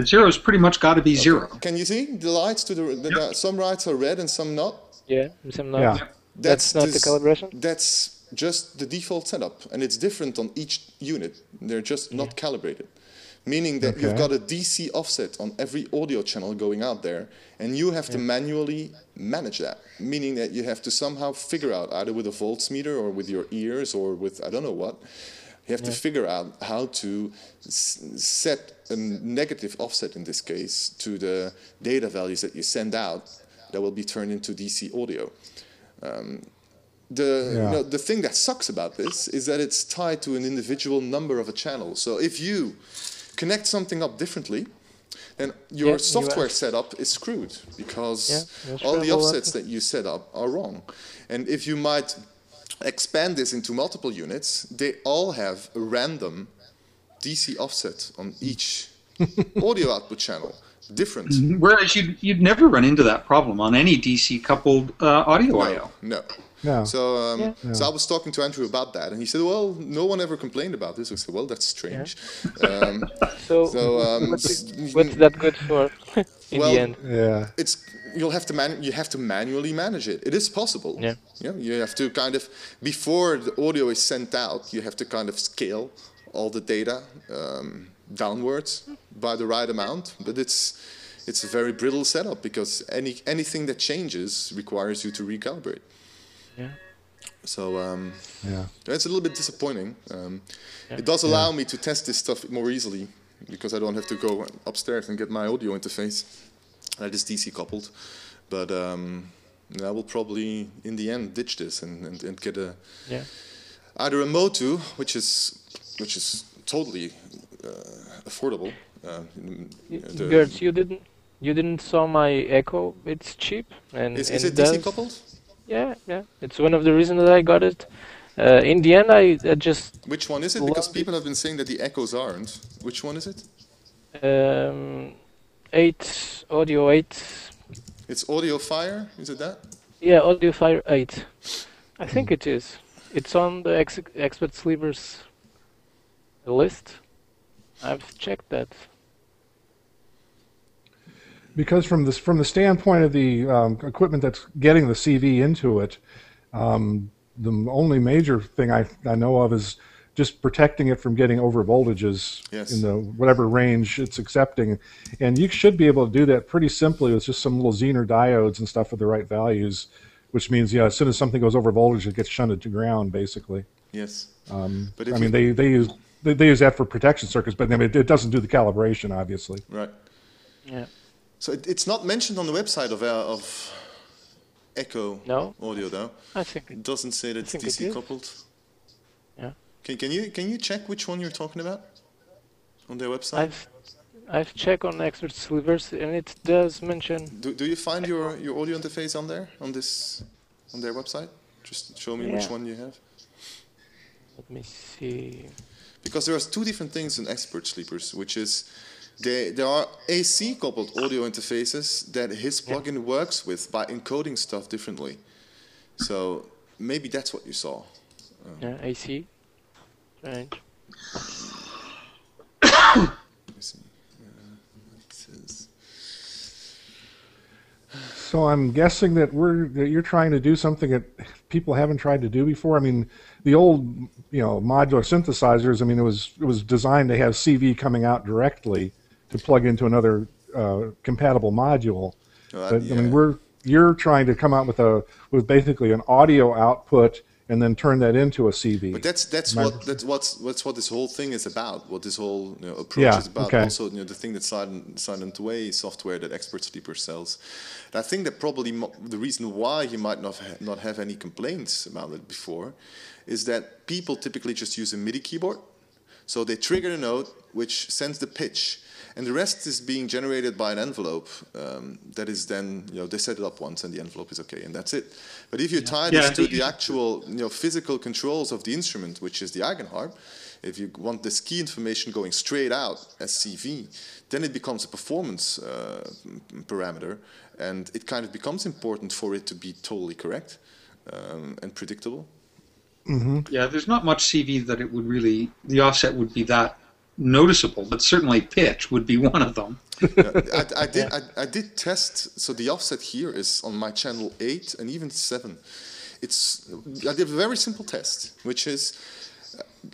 Zero's pretty much got to be zero. Can you see the lights to the some lights are red and some not? Yeah, some not. That's not the calibration? That's just the default setup, and it's different on each unit. They're just not calibrated, meaning that you've got a DC offset on every audio channel going out there, and you have to manually manage that, meaning that you have to somehow figure out, either with a voltmeter or with your ears or with I don't know what, you have to figure out how to set a negative offset, in this case, to the data values that you send out that will be turned into DC audio. The thing that sucks about this is that it's tied to an individual number of a channel. So if you connect something up differently, then your software setup is screwed, because all the offsets that you set up are wrong. And if you might expand this into multiple units, they all have a random DC offset on each audio output channel. Different. Whereas you'd never run into that problem on any DC coupled audio I/O. No. So so I was talking to Andrew about that, and he said, "Well, no one ever complained about this." I said, "Well, that's strange." What's that good for in the end? You have to manually manage it. It is possible. You have to kind of, before the audio is sent out, you have to kind of scale all the data downwards by the right amount, but it's a very brittle setup, because anything that changes requires you to recalibrate. So it's a little bit disappointing. It does allow me to test this stuff more easily, because I don't have to go upstairs and get my audio interface that is DC coupled. But I will probably in the end ditch this and get either a Mode 2, which is totally affordable. Geert, you didn't saw my Echo. It's cheap and is it DC coupled? Yeah. It's one of the reasons that I got it. In the end, I just. Which one is it? Because people have been saying that the Echoes aren't. Which one is it? 8 Audio 8. It's AudioFire. Is it that? Yeah, AudioFire 8. I think it is. It's on the expert sleepers list. I've checked that. Because from the standpoint of the equipment that's getting the CV into it, the only major thing I know of is just protecting it from getting over voltages in the whatever range it's accepting. And you should be able to do that pretty simply with just some little Zener diodes and stuff with the right values, which means as soon as something goes over voltage, it gets shunted to ground, basically. Yes. But I mean, they use that for protection circuits, but I mean, it doesn't do the calibration, obviously. Right. Yeah. So it's not mentioned on the website of Echo Audio, though. I think it doesn't say that it's DC coupled. Yeah. Can you check which one you're talking about on their website? I've checked on Expert Sleepers, and it does mention. Do you find your audio interface on there on their website? Just show me which one you have. Let me see. Because there are two different things in Expert Sleepers, which is there are AC coupled audio interfaces that his plugin works with by encoding stuff differently. So maybe that's what you saw. AC. Right. Let me see. So I'm guessing that you're trying to do something that people haven't tried to do before. I mean, the old modular synthesizers. I mean, it was designed to have CV coming out directly to plug into another compatible module. But yeah. I mean, you're trying to come out with basically an audio output and then turn that into a CV. But that's what this whole thing is about. What this whole approach is about. Okay. Also, the thing that Silent Way software that Expert Sleeper sells. And I think that probably the reason why you might not have any complaints about it before is that people typically just use a MIDI keyboard. So they trigger a note which sends the pitch. And the rest is being generated by an envelope that is then, they set it up once and the envelope is okay, and that's it. But if you tie this to the actual, physical controls of the instrument, which is the Eigenharp, if you want this key information going straight out as CV, then it becomes a performance parameter, and it kind of becomes important for it to be totally correct and predictable. Mm-hmm. Yeah, there's not much CV that it would really, the offset would be that noticeable, but certainly pitch would be one of them. I did test. So the offset here is on my channel 8 and even 7. I did a very simple test, which is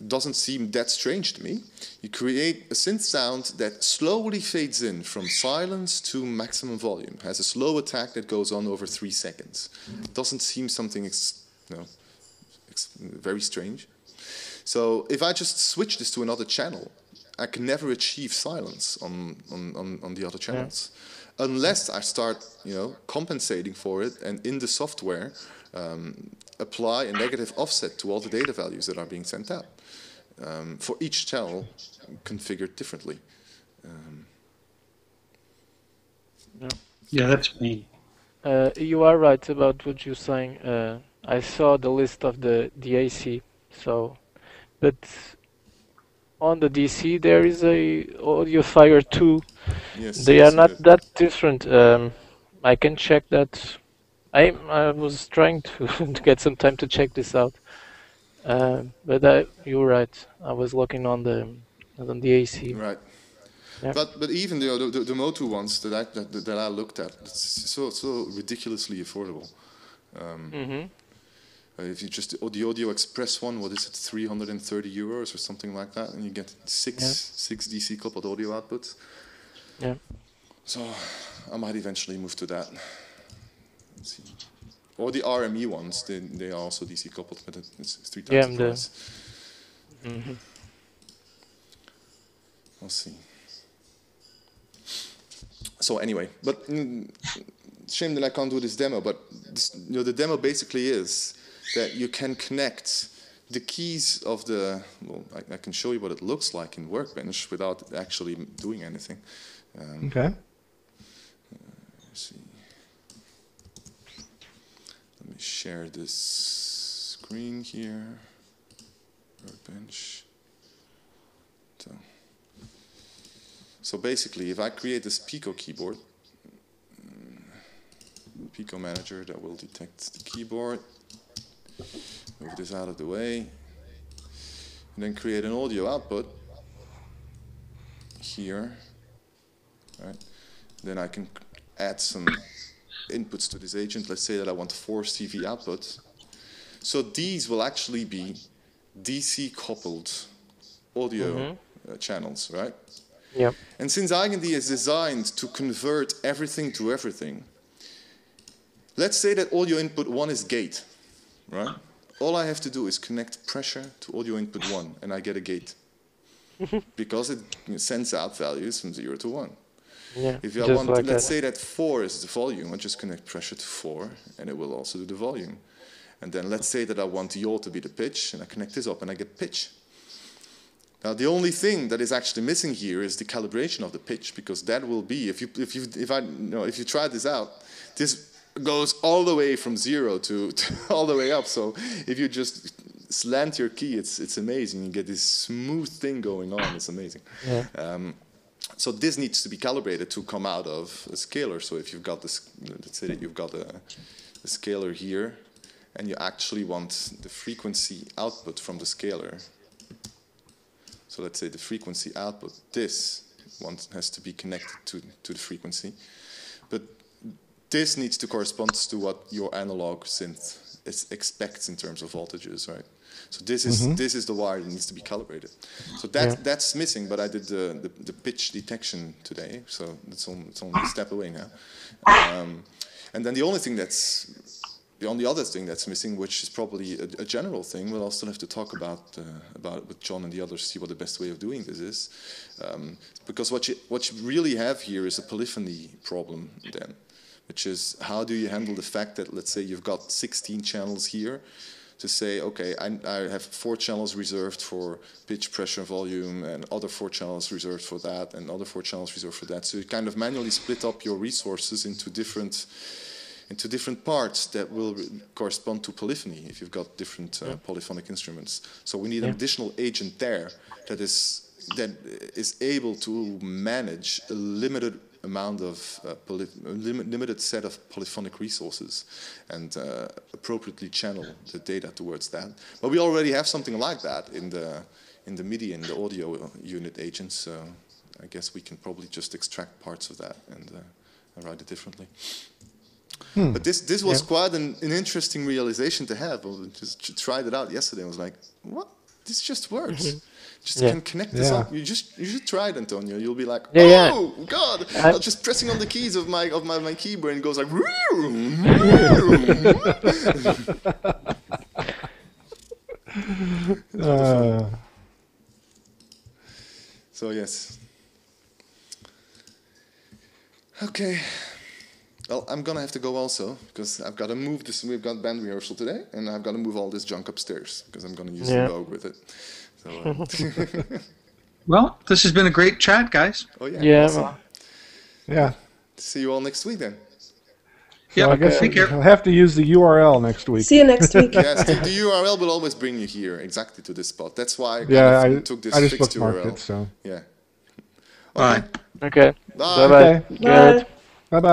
doesn't seem that strange to me. You create a synth sound that slowly fades in from silence to maximum volume. Has a slow attack that goes on over 3 seconds. It doesn't seem something very strange. So if I just switch this to another channel, I can never achieve silence on the other channels, unless I start, compensating for it, and in the software apply a negative offset to all the data values that are being sent out for each channel, configured differently. Yeah, that's me. You are right about what you're saying. I saw the list of the AC, but on the DC there is a Audiofire 2. Yes, they are not that different. I can check that. I was trying to get some time to check this out. But you're right. I was looking on the AC. Right. Yeah. But even the Motu ones that I looked at, it's so ridiculously affordable. If you just the Audio Express one, what is it, 330 euros or something like that, and you get six DC coupled audio outputs. Yeah. So I might eventually move to that. Let's see. Or the RME ones, they are also DC coupled, but it's 3 times the price. We'll see. So anyway, but shame that I can't do this demo. But the demo basically is that you can connect the keys of the, I can show you what it looks like in Workbench without actually doing anything. Okay. Let's see. Let me share this screen here. Workbench. So basically, if I create this Pico keyboard, Pico Manager that will detect the keyboard, move this out of the way, and then create an audio output here, right? Then I can add some inputs to this agent. Let's say that I want 4 CV outputs. So these will actually be DC coupled audio channels, right? Yep. And since Eigen is designed to convert everything to everything, let's say that audio input 1 is gate, right? All I have to do is connect pressure to audio input 1, and I get a gate. Because it sends out values from 0 to 1. Yeah, if I want, like let's say that 4 is the volume, I just connect pressure to 4, and it will also do the volume. And then let's say that I want yaw to be the pitch, and I connect this up, and I get pitch. Now the only thing that is actually missing here is the calibration of the pitch, because that will be, if you try this out, this goes all the way from 0 to all the way up. So if you just slant your key, it's amazing. You get this smooth thing going on. It's amazing. Yeah. So this needs to be calibrated to come out of a scaler. So if you've got this, let's say that you've got a scaler here, and you actually want the frequency output from the scaler. So let's say the frequency output, this one has to be connected to the frequency. But this needs to correspond to what your analog synth expects in terms of voltages, right? So this is the wire that needs to be calibrated. So that's missing, but I did the pitch detection today, so it's only a step away now. And then the only thing the only other thing that's missing, which is probably a general thing, but I'll still have to talk about it with John and the others, see what the best way of doing this is. Because what you really have here is a polyphony problem then, which is how do you handle the fact that, let's say you've got 16 channels here, to say, okay, I have 4 channels reserved for pitch, pressure, volume, and other 4 channels reserved for that, and other 4 channels reserved for that. So you kind of manually split up your resources into different parts that will correspond to polyphony if you've got different polyphonic instruments. So we need an additional agent there that is able to manage a limited amount of limited set of polyphonic resources and appropriately channel the data towards that. But we already have something like that in the MIDI and the audio unit agents. So I guess we can probably just extract parts of that and write it differently. But this was quite an interesting realization to have. I just tried it out yesterday. I was like, what? This just works. Just can connect this up. You should try it, Antonio. You'll be like, oh God! I'm just pressing on the keys of my keyboard and it goes like. So yes. Okay. Well, I'm gonna have to go also because I've got to move this. We've got band rehearsal today, and I've got to move all this junk upstairs because I'm gonna use the Moog with it. So, well, this has been a great chat, guys. Oh yeah. Yeah. Awesome. Yeah. See you all next week then. So I guess I'll have to use the URL next week. See you next week. Yes, the URL will always bring you here exactly to this spot. That's why I took this I just fixed bookmarked URL. it. So yeah. Bye. Okay. Bye. Bye. Okay. Bye.